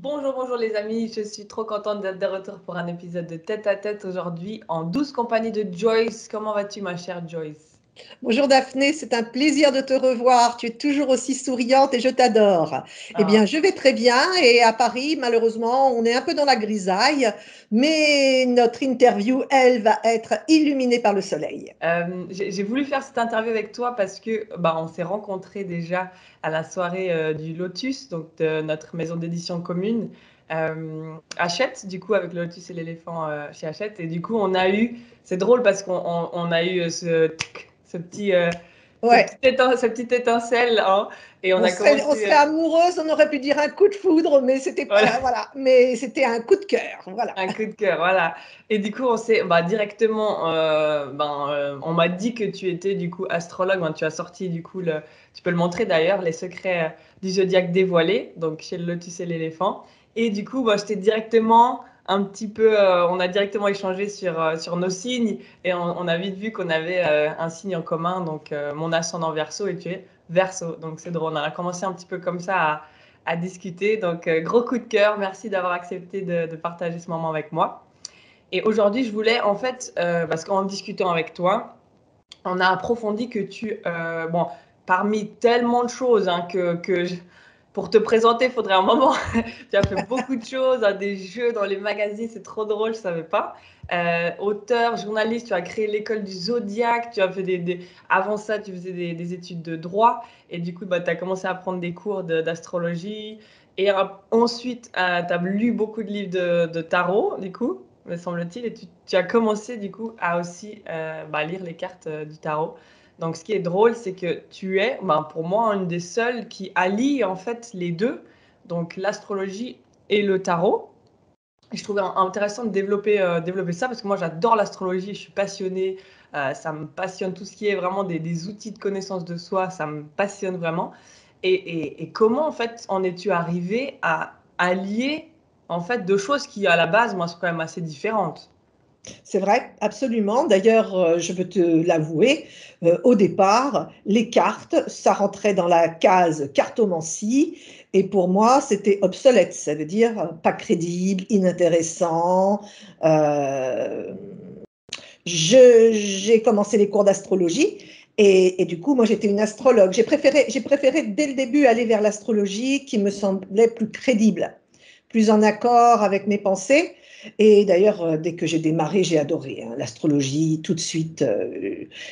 Bonjour, bonjour les amis, je suis trop contente d'être de retour pour un épisode de Tête à Tête aujourd'hui en douce compagnie de Joyce. Comment vas-tu ma chère Joyce? Bonjour Daphné, c'est un plaisir de te revoir. Tu es toujours aussi souriante et je t'adore. Eh Ah, bien, je vais très bien et à Paris, malheureusement, on est un peu dans la grisaille, mais notre interview, elle, va être illuminée par le soleil. j'ai voulu faire cette interview avec toi parce que on s'est rencontrés déjà à la soirée du Lotus, donc de notre maison d'édition commune, Hachette, du coup avec le Lotus et l'éléphant chez Hachette. Et du coup, c'est drôle parce qu'on a eu ce petit, Ouais, cette petite étincelle, hein, et on a on commencé. serait amoureuse, on aurait pu dire un coup de foudre, mais c'était Voilà. pas, voilà, mais c'était un coup de cœur, voilà. Un coup de cœur, voilà. Et du coup, on s'est directement, on m'a dit que tu étais du coup astrologue. Tu as sorti du coup tu peux le montrer d'ailleurs, les secrets du zodiaque dévoilés, donc chez le Lotus et l'éléphant. Et du coup, j'étais directement un petit peu, on a directement échangé sur nos signes et on a vite vu qu'on avait un signe en commun, donc mon ascendant Verseau et tu es Verseau. Donc c'est drôle. On a commencé un petit peu comme ça à discuter. Donc, gros coup de cœur. Merci d'avoir accepté de partager ce moment avec moi. Et aujourd'hui, je voulais, en fait, parce qu'en discutant avec toi, on a approfondi que parmi tellement de choses pour te présenter, il faudrait un moment. Tu as fait beaucoup de choses, hein, des jeux dans les magazines, c'est trop drôle, je ne savais pas. Auteur, journaliste, tu as créé l'école du Zodiaque, tu as fait avant ça, tu faisais des études de droit, et du coup, tu as commencé à prendre des cours d'astrologie, et ensuite, tu as lu beaucoup de livres de tarot, du coup, me semble-t-il, et tu as commencé, du coup, à aussi lire les cartes du tarot. Donc, ce qui est drôle, c'est que tu es, pour moi, une des seules qui allie en fait les deux, donc l'astrologie et le tarot. Et je trouvais intéressant de développer ça parce que moi, j'adore l'astrologie, je suis passionnée, ça me passionne tout ce qui est vraiment des outils de connaissance de soi, ça me passionne vraiment. Et comment, en fait, en es-tu arrivé à allier, en fait, deux choses qui, à la base, moi, sont quand même assez différentes? C'est vrai, absolument. D'ailleurs, je veux te l'avouer, au départ, les cartes, ça rentrait dans la case cartomancie, et pour moi, c'était obsolète. Ça veut dire pas crédible, inintéressant. Euh, j'ai commencé les cours d'astrologie, et du coup, moi, j'étais une astrologue. J'ai préféré dès le début aller vers l'astrologie qui me semblait plus crédible, plus en accord avec mes pensées. Et d'ailleurs, dès que j'ai démarré, j'ai adoré hein, l'astrologie. Tout de suite,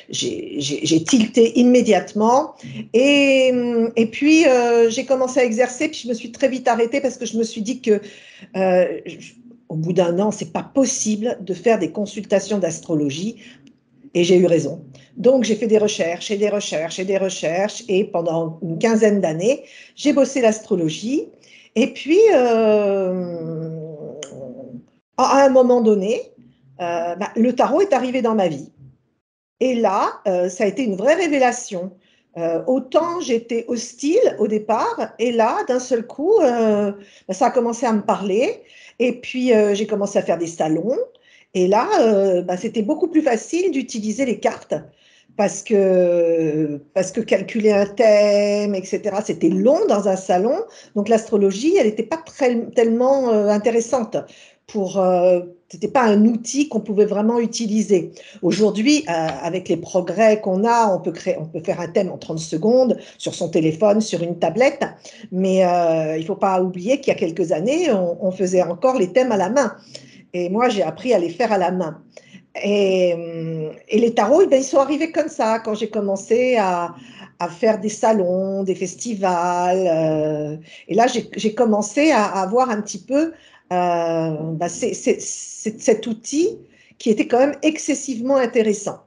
j'ai tilté immédiatement. Et puis, j'ai commencé à exercer, puis je me suis très vite arrêtée parce que je me suis dit que euh, au bout d'un an, c'est pas possible de faire des consultations d'astrologie. Et j'ai eu raison. Donc, j'ai fait des recherches et des recherches et des recherches. Et pendant une quinzaine d'années, j'ai bossé l'astrologie. Et puis, à un moment donné, le tarot est arrivé dans ma vie. Et là, ça a été une vraie révélation. Autant j'étais hostile au départ, et là, d'un seul coup, ça a commencé à me parler. Et puis, j'ai commencé à faire des salons. Et là, c'était beaucoup plus facile d'utiliser les cartes parce que calculer un thème, etc., c'était long dans un salon. Donc, l'astrologie, elle n'était pas tellement intéressante pour. C'était pas un outil qu'on pouvait vraiment utiliser. Aujourd'hui, avec les progrès qu'on a, on peut faire un thème en 30 secondes sur son téléphone, sur une tablette, mais il ne faut pas oublier qu'il y a quelques années, on faisait encore les thèmes à la main. Et moi, j'ai appris à les faire à la main. Et les tarots, eh bien, ils sont arrivés comme ça, quand j'ai commencé à faire des salons, des festivals. Et là, j'ai commencé à voir un petit peu cet outil qui était quand même excessivement intéressant.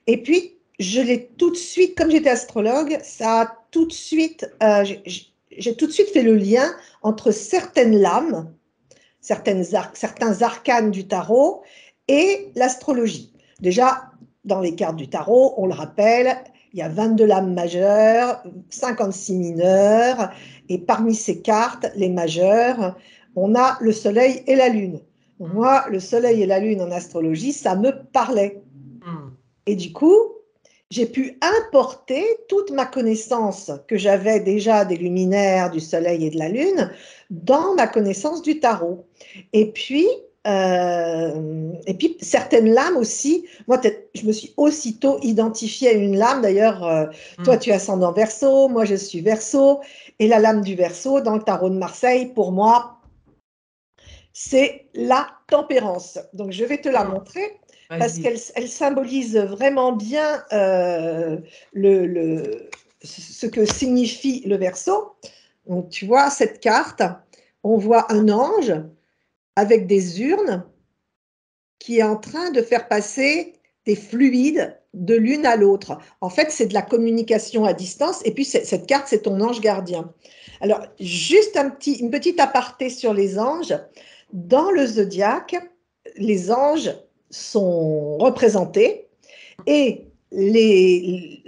Et puis, je l'ai tout de suite, comme j'étais astrologue, ça a tout de suite, j'ai tout de suite fait le lien entre certaines lames, certains arcanes du tarot et l'astrologie. Déjà, dans les cartes du tarot, on le rappelle, il y a 22 lames majeures, 56 mineures, et parmi ces cartes, les majeures, on a le soleil et la lune. Moi, le soleil et la lune en astrologie, ça me parlait. Hmm. Et du coup, j'ai pu importer toute ma connaissance que j'avais déjà des luminaires, du soleil et de la lune dans ma connaissance du tarot. Et puis, certaines lames aussi. Moi, je me suis aussitôt identifiée à une lame. D'ailleurs, toi, tu es ascendant Verseau, moi, je suis Verseau. Et la lame du Verseau, dans le tarot de Marseille, pour moi, c'est la tempérance. Donc, je vais te la montrer parce qu'elle symbolise vraiment bien ce que signifie le Verseau. Donc, tu vois, cette carte, on voit un ange avec des urnes qui est en train de faire passer des fluides de l'une à l'autre. En fait, c'est de la communication à distance. Et puis, cette carte, c'est ton ange gardien. Alors, juste une petite aparté sur les anges. Dans le zodiaque, les anges sont représentés et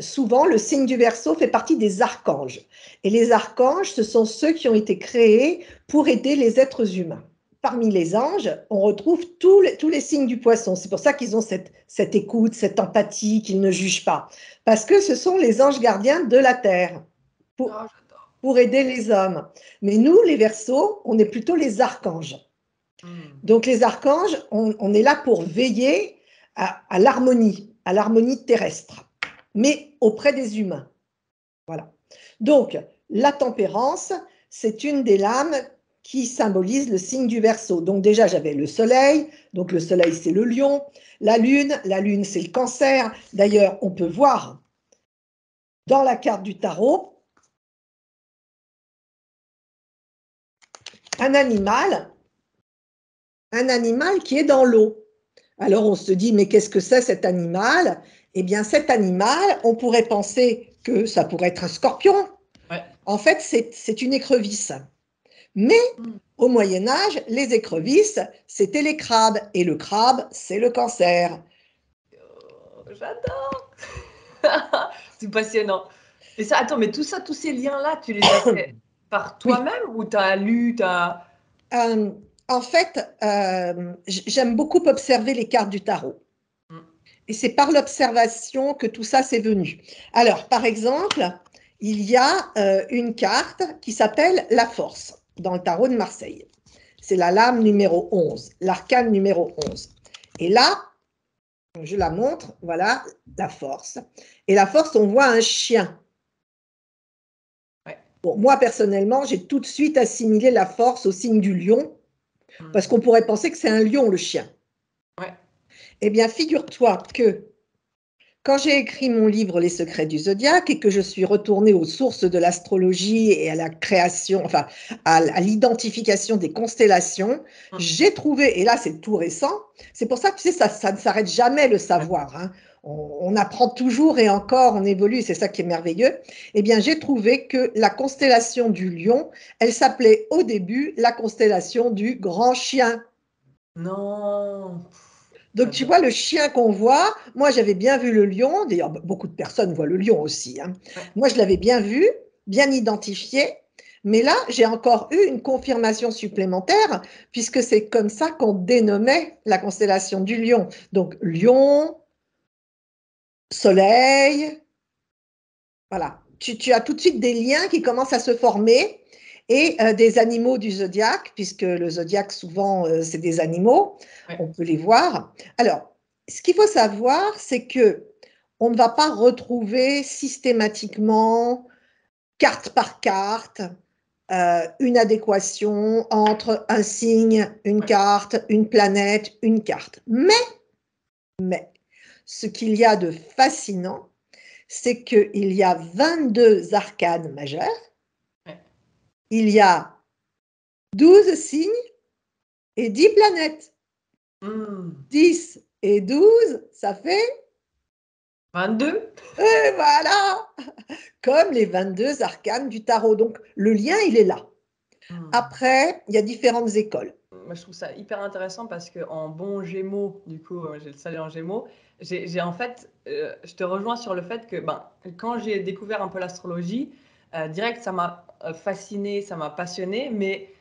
souvent, le signe du Verseau fait partie des archanges. Et les archanges, ce sont ceux qui ont été créés pour aider les êtres humains. Parmi les anges, on retrouve tous les signes du Poisson. C'est pour ça qu'ils ont cette écoute, cette empathie, qu'ils ne jugent pas. Parce que ce sont les anges gardiens de la Terre pour aider les hommes. Mais nous, les Verseaux, on est plutôt les archanges. Donc les archanges, on est là pour veiller à l'harmonie terrestre, mais auprès des humains. Voilà. Donc la tempérance, c'est une des lames qui symbolise le signe du Verseau. Donc déjà, j'avais le soleil, donc le soleil, c'est le lion. La lune, c'est le cancer. D'ailleurs, on peut voir dans la carte du tarot un animal qui est dans l'eau. Alors on se dit, mais qu'est-ce que c'est cet animal? Eh bien, cet animal, on pourrait penser que ça pourrait être un scorpion. Ouais. En fait, c'est une écrevisse. Mais au Moyen-Âge, les écrevisses, c'était les crabes. Et le crabe, c'est le cancer. Oh, j'adore. C'est passionnant. Et ça, attends, mais tout ça, tous ces liens-là, tu les as fait par toi-même ou tu as lu, en fait, j'aime beaucoup observer les cartes du tarot. Et c'est par l'observation que tout ça s'est venu. Alors, par exemple, il y a une carte qui s'appelle la force dans le tarot de Marseille. C'est la lame numéro 11, l'arcane numéro 11. Et là, je la montre, voilà, la force. Et la force, on voit un chien. Ouais. Bon, moi, personnellement, j'ai tout de suite assimilé la force au signe du lion, parce qu'on pourrait penser que c'est un lion, le chien. Ouais. Eh bien, figure-toi que quand j'ai écrit mon livre Les secrets du zodiaque et que je suis retournée aux sources de l'astrologie et à la création, enfin à l'identification des constellations, j'ai trouvé, et là c'est tout récent, c'est pour ça que tu sais, ça ne s'arrête jamais le savoir, hein. On apprend toujours et encore, on évolue, c'est ça qui est merveilleux. Eh bien, j'ai trouvé que la constellation du lion, elle s'appelait au début la constellation du grand chien. Non. Donc, tu vois, le chien qu'on voit, moi, j'avais bien vu le lion. D'ailleurs, beaucoup de personnes voient le lion aussi, hein. Ouais. Moi, je l'avais bien vu, bien identifié. Mais là, j'ai encore eu une confirmation supplémentaire, puisque c'est comme ça qu'on dénommait la constellation du lion. Donc, lion, soleil, voilà. Tu as tout de suite des liens qui commencent à se former et des animaux du zodiaque, puisque le zodiaque, souvent, c'est des animaux. Ouais. On peut les voir. Alors, ce qu'il faut savoir, c'est que on ne va pas retrouver systématiquement, carte par carte, une adéquation entre un signe, une carte, une planète, une carte. Mais, ce qu'il y a de fascinant, c'est qu'il y a 22 arcanes majeures, il y a 12 signes et 10 planètes. 10 et 12, ça fait 22. Et voilà, comme les 22 arcanes du tarot. Donc, le lien, il est là. Après, il y a différentes écoles. Moi, je trouve ça hyper intéressant parce qu'en bon Gémeaux, du coup, j'ai le soleil en Gémeaux, j'ai en fait, je te rejoins sur le fait que quand j'ai découvert un peu l'astrologie, direct, ça m'a fasciné, ça m'a passionné, mais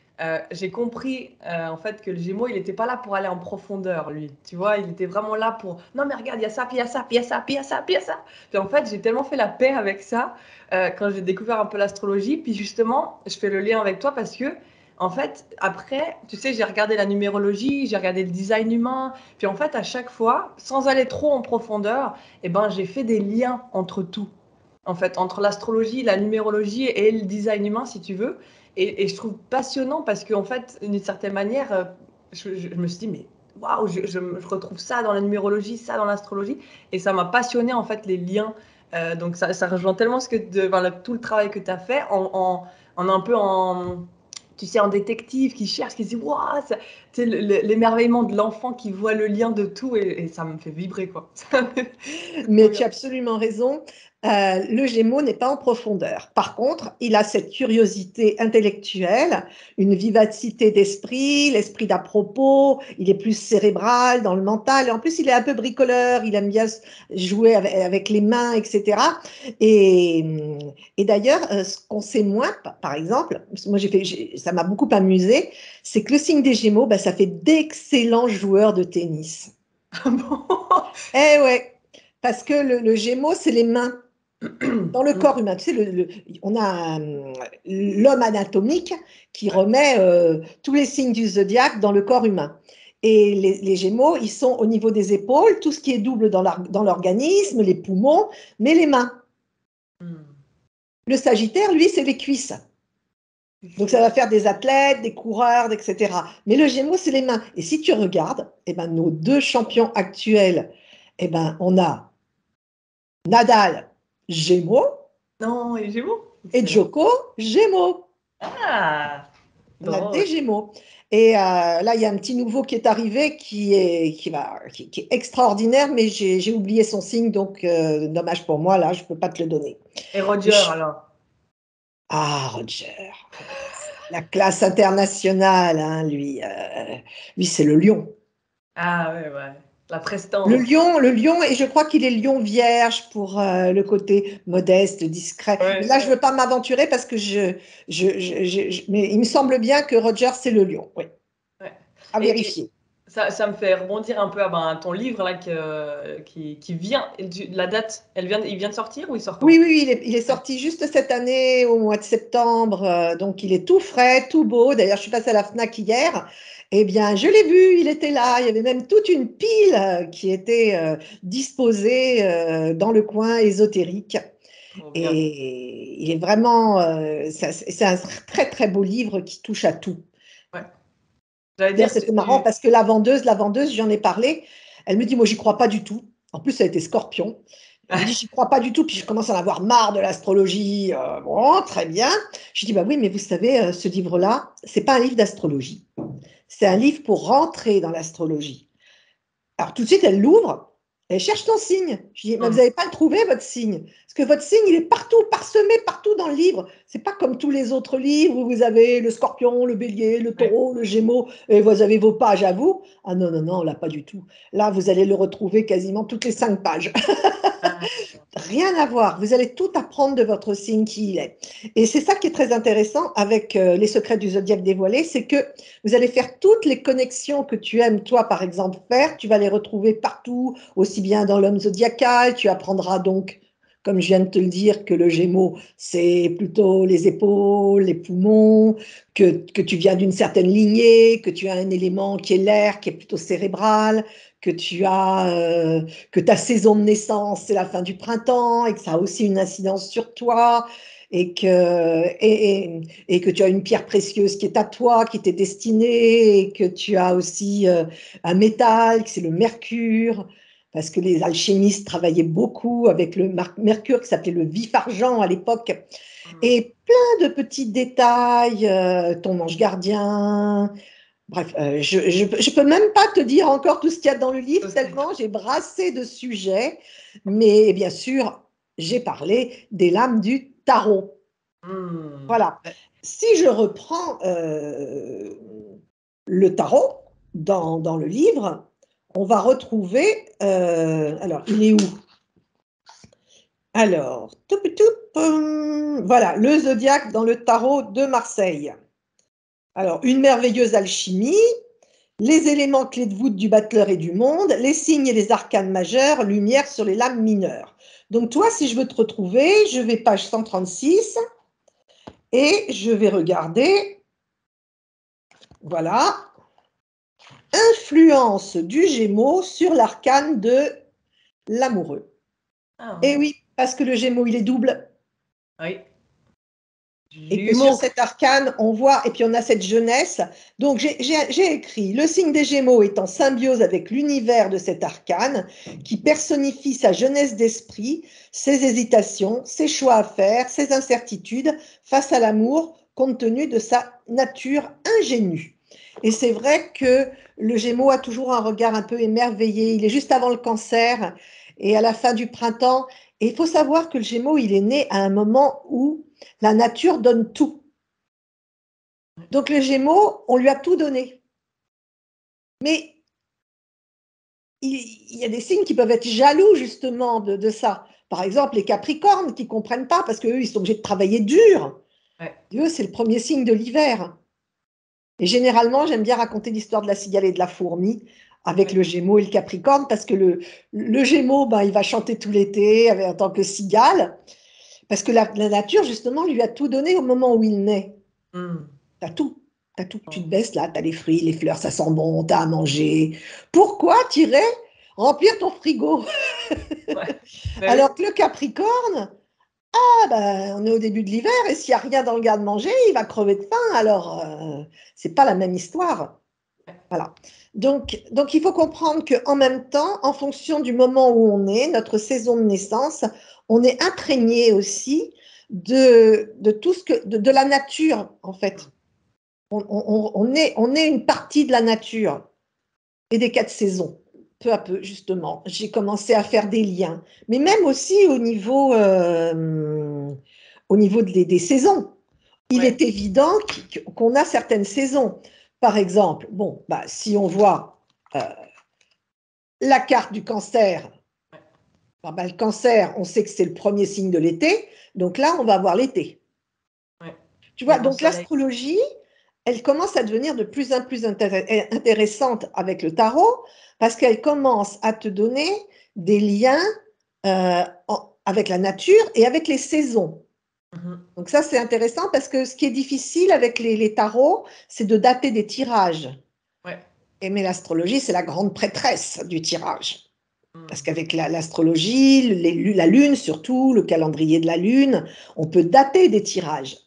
j'ai compris en fait que le Gémeaux, il n'était pas là pour aller en profondeur, lui. Tu vois, il était vraiment là pour non, mais regarde, il y a ça, puis il y a ça, puis il y a ça, puis il y a ça, puis il y a ça. Puis en fait, j'ai tellement fait la paix avec ça quand j'ai découvert un peu l'astrologie. Puis justement, je fais le lien avec toi parce que en fait, après, tu sais, j'ai regardé la numérologie, j'ai regardé le design humain. Puis en fait, à chaque fois, sans aller trop en profondeur, eh ben, j'ai fait des liens entre tout. En fait, entre l'astrologie, la numérologie et le design humain, si tu veux. Et je trouve passionnant parce qu'en fait, d'une certaine manière, je me suis dit, mais waouh, je retrouve ça dans la numérologie, ça dans l'astrologie. Et ça m'a passionné, en fait, les liens. Donc, ça rejoint tellement tout le travail que tu as fait en un peu en, tu sais, en détective qui cherche, qui se dit, waouh, tu sais, l'émerveillement de l'enfant qui voit le lien de tout et ça me fait vibrer, quoi. Mais tu as absolument raison. Le Gémeaux n'est pas en profondeur. Par contre, il a cette curiosité intellectuelle, une vivacité d'esprit, l'esprit d'à propos. Il est plus cérébral dans le mental. Et en plus, il est un peu bricoleur. Il aime bien jouer avec les mains, etc. Et, et d'ailleurs, ce qu'on sait moins, par exemple, moi ça m'a beaucoup amusé, c'est que le signe des Gémeaux, ben, ça fait d'excellents joueurs de tennis. Ah bon? Eh ouais, parce que le Gémeaux, c'est les mains dans le corps humain. Tu sais, on a l'homme anatomique qui remet tous les signes du zodiaque dans le corps humain. Et les Gémeaux, ils sont au niveau des épaules, tout ce qui est double dans l'organisme, les poumons, mais les mains. Le Sagittaire, lui, c'est les cuisses. Donc ça va faire des athlètes, des coureurs, etc. Mais le Gémeaux, c'est les mains. Et si tu regardes, eh ben, nos deux champions actuels, eh ben, on a Nadal, Gémeaux, Non, et Gémeaux? et Excellent. Djoko, Gémeaux. Ah, On a des drôle. Gémeaux. Et là, il y a un petit nouveau qui est arrivé qui est extraordinaire, mais j'ai oublié son signe, donc dommage pour moi, là, je ne peux pas te le donner. Et Roger, Je- alors? Ah, Roger, la classe internationale, hein, lui c'est le lion. Ah, ouais, ouais. La Le prestance. lion, le lion, et je crois qu'il est lion vierge pour le côté modeste, discret. Mais Ouais, là, je ne ouais, veux pas m'aventurer parce que mais il me semble bien que Roger, c'est le lion. Oui, ouais. à Et vérifier. ça me fait rebondir un peu à ben, ton livre là qui vient. La date, il vient de sortir ou il sort Oui, quand? oui, oui, il est sorti juste cette année, au mois de septembre. Donc, il est tout frais, tout beau. D'ailleurs, je suis passée à la FNAC hier. Eh bien, je l'ai vu, il était là. Il y avait même toute une pile qui était disposée dans le coin ésotérique. Trop bien. Et il est vraiment, c'est un très très beau livre qui touche à tout. Ouais. J'allais D'ailleurs, dire, c'était marrant parce que la vendeuse, j'en ai parlé, elle me dit, moi, j'y crois pas du tout. En plus, elle était scorpion. Elle me dit, j'y crois pas du tout, puis je commence à en avoir marre de l'astrologie. Bon, très bien. Je dis, bah oui, mais vous savez, ce livre-là, c'est pas un livre d'astrologie. C'est un livre pour rentrer dans l'astrologie. Alors tout de suite, elle l'ouvre, elle cherche ton signe. Je dis, mais vous Hum, n'avez pas le trouvé, votre signe. Parce que votre signe, il est partout, parsemé partout dans le livre. C'est pas comme tous les autres livres où vous avez le scorpion, le bélier, le ouais. taureau, le gémeaux, et vous avez vos pages à vous. Ah non, non, non, là, pas du tout. Là, vous allez le retrouver quasiment toutes les 5 pages. Ah, Rien à voir. Vous allez tout apprendre de votre signe qui il est. Et c'est ça qui est très intéressant avec les secrets du zodiaque dévoilé, c'est que vous allez faire toutes les connexions que tu aimes, toi, par exemple, faire. Tu vas les retrouver partout, aussi bien dans l'homme zodiacal. Tu apprendras donc, comme je viens de te le dire, que le Gémeaux, c'est plutôt les épaules, les poumons, que tu viens d'une certaine lignée, que tu as un élément qui est l'air, qui est plutôt cérébral, que ta saison de naissance, c'est la fin du printemps et que ça a aussi une incidence sur toi et que tu as une pierre précieuse qui est à toi, qui t'est destinée et que tu as aussi un métal, c'est le mercure, parce que les alchimistes travaillaient beaucoup avec le mercure qui s'appelait le vif-argent à l'époque. hum. Et plein de petits détails, ton ange gardien. Bref, je peux même pas te dire encore tout ce qu'il y a dans le livre, tellement j'ai brassé de sujets. Mais bien sûr, j'ai parlé des lames du tarot. Hum. Voilà. Si je reprends le tarot dans le livre, on va retrouver. Alors, il est où? Alors, voilà, le zodiaque dans le tarot de Marseille. Alors, une merveilleuse alchimie, les éléments clés de voûte du battleur et du monde, les signes et les arcanes majeurs, lumière sur les lames mineures. Donc, toi, si je veux te retrouver, je vais page 136 et je vais regarder, voilà, influence du Gémeaux sur l'arcane de l'amoureux. Ah, Et oui, parce que le Gémeaux, il est double. oui. Et que sur cet arcane, on voit, et puis on a cette jeunesse. Donc j'ai écrit, le signe des Gémeaux est en symbiose avec l'univers de cet arcane qui personnifie sa jeunesse d'esprit, ses hésitations, ses choix à faire, ses incertitudes face à l'amour compte tenu de sa nature ingénue. Et c'est vrai que le Gémeaux a toujours un regard un peu émerveillé. Il est juste avant le Cancer et à la fin du printemps. Et il faut savoir que le Gémeaux, il est né à un moment où la nature donne tout. Donc le Gémeaux, on lui a tout donné. Mais il y a des signes qui peuvent être jaloux justement de ça. Par exemple, les Capricornes qui ne comprennent pas parce qu'eux, ils sont obligés de travailler dur. Ouais. Et eux, c'est le premier signe de l'hiver. Et généralement, j'aime bien raconter l'histoire de la cigale et de la fourmi avec le Gémeaux et le Capricorne parce que le Gémeaux, ben, il va chanter tout l'été en tant que cigale parce que la nature, justement, lui a tout donné au moment où il naît. T'as tout. T'as tout. Tu te baisses là, t'as les fruits, les fleurs, ça sent bon, t'as à manger. Pourquoi t'irais remplir ton frigo? Ouais. Alors que le Capricorne, ah ben, on est au début de l'hiver et s'il n'y a rien dans le garde-manger, il va crever de faim. Alors, c'est pas la même histoire. Voilà. Donc, il faut comprendre qu'en même temps, en fonction du moment où on est, notre saison de naissance, on est imprégné aussi de tout ce que, de la nature, en fait. On est une partie de la nature et des 4 saisons. Peu à peu, justement, j'ai commencé à faire des liens. Mais même aussi au niveau des saisons. Il est évident qu'on a certaines saisons. Par exemple, bon, bah, si on voit la carte du Cancer, bah, le Cancer, on sait que c'est le premier signe de l'été. Donc là, on va avoir l'été. Ouais. Tu vois, donc l'astrologie, elle commence à devenir de plus en plus intéressante avec le tarot parce qu'elle commence à te donner des liens avec la nature et avec les saisons. Donc ça, c'est intéressant parce que ce qui est difficile avec les tarots, c'est de dater des tirages. Ouais. Mais l'astrologie, c'est la grande prêtresse du tirage. Parce qu'avec l'astrologie, la lune surtout, le calendrier de la lune, on peut dater des tirages.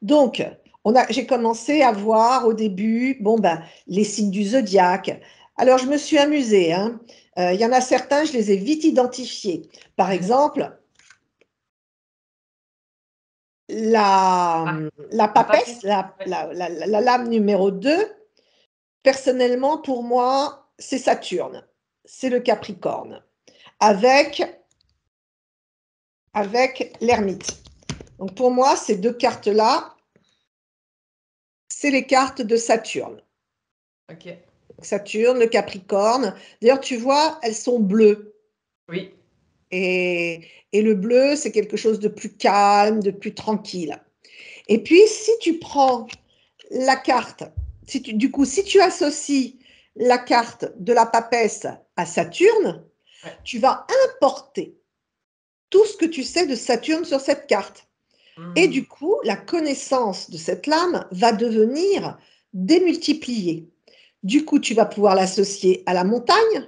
Donc, j'ai commencé à voir au début, bon, ben, les signes du zodiaque. Alors, je me suis amusée. Hein. Il y en a certains, je les ai vite identifiés. Par exemple, la papesse, la lame numéro 2, personnellement, pour moi, c'est Saturne. C'est le Capricorne. Avec l'ermite. Donc pour moi, ces 2 cartes-là, c'est les cartes de Saturne. Ok. Saturne, le Capricorne. D'ailleurs, tu vois, elles sont bleues. Oui. Et le bleu, c'est quelque chose de plus calme, de plus tranquille. Et puis, si tu prends la carte, si tu associes la carte de la papesse à Saturne, tu vas importer tout ce que tu sais de Saturne sur cette carte. Et du coup, la connaissance de cette lame va devenir démultipliée. Du coup, tu vas pouvoir l'associer à la montagne,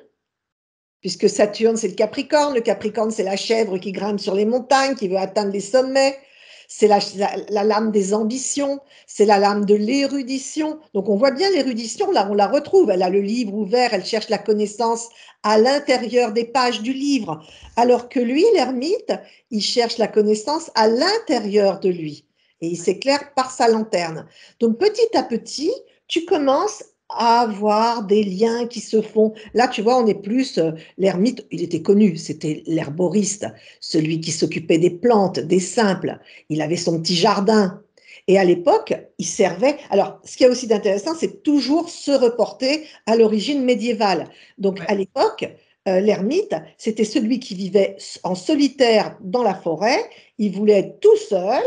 puisque Saturne, c'est le Capricorne. Le Capricorne, c'est la chèvre qui grimpe sur les montagnes, qui veut atteindre les sommets. C'est la lame des ambitions, c'est la lame de l'érudition. Donc, on voit bien l'érudition, là, on la retrouve. Elle a le livre ouvert, elle cherche la connaissance à l'intérieur des pages du livre. Alors que lui, l'ermite, il cherche la connaissance à l'intérieur de lui. Et il s'éclaire par sa lanterne. Donc, petit à petit, tu commences à avoir des liens qui se font. Là, tu vois, on est plus, l'ermite, il était connu, c'était l'herboriste, celui qui s'occupait des plantes, des simples. Il avait son petit jardin. Et à l'époque, il servait. Alors, ce qu'il y a aussi d'intéressant, c'est toujours se reporter à l'origine médiévale. Donc, à l'époque, l'ermite, c'était celui qui vivait en solitaire dans la forêt. Il voulait être tout seul,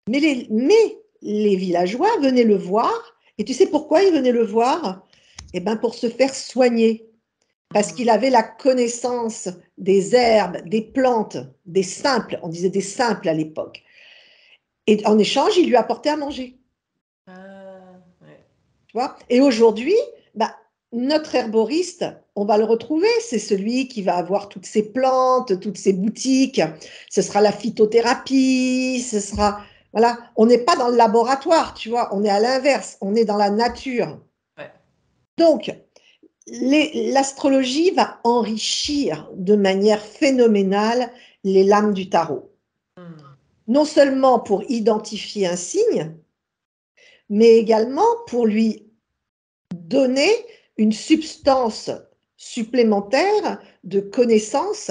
mais les villageois venaient le voir Et tu sais pourquoi il venait le voir? Eh bien, pour se faire soigner. Parce qu'il avait la connaissance des herbes, des plantes, des simples, on disait des simples à l'époque. Et en échange, il lui apportait à manger. Ouais. Tu vois? Et aujourd'hui, bah, notre herboriste, on va le retrouver. C'est celui qui va avoir toutes ces plantes, toutes ces boutiques. Ce sera la phytothérapie, ce sera. Voilà, on n'est pas dans le laboratoire, tu vois, on est à l'inverse, on est dans la nature. Ouais. Donc, l'astrologie va enrichir de manière phénoménale les lames du tarot. Non seulement pour identifier un signe, mais également pour lui donner une substance supplémentaire de connaissances.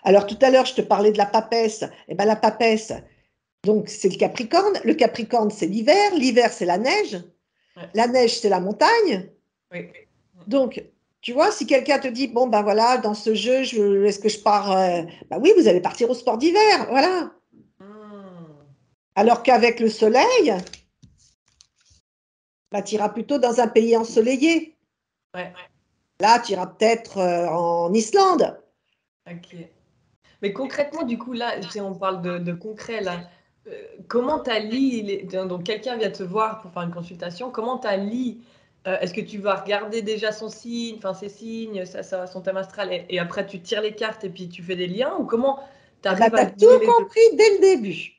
Alors tout à l'heure, je te parlais de la papesse. Eh ben, la papesse, donc c'est le Capricorne. Le Capricorne, c'est l'hiver. L'hiver, c'est la neige. Ouais. La neige, c'est la montagne. Oui. Donc, tu vois, si quelqu'un te dit, bon, ben voilà, dans ce jeu, est-ce que je pars ben oui, vous allez partir au sport d'hiver, voilà. Alors qu'avec le soleil, ben, tu iras plutôt dans un pays ensoleillé. Ouais. Là, tu iras peut-être en Islande. Ok. Mais concrètement, du coup, là, si on parle de concret, là, comment tu allies donc quelqu'un vient te voir pour faire une consultation, comment tu allies est-ce que tu vas regarder déjà son signe, enfin ses signes, son thème astral, et après tu tires les cartes et puis tu fais des liens, ou comment tu Eh ben, arrives tu à as lier tout les deux? compris dès le début.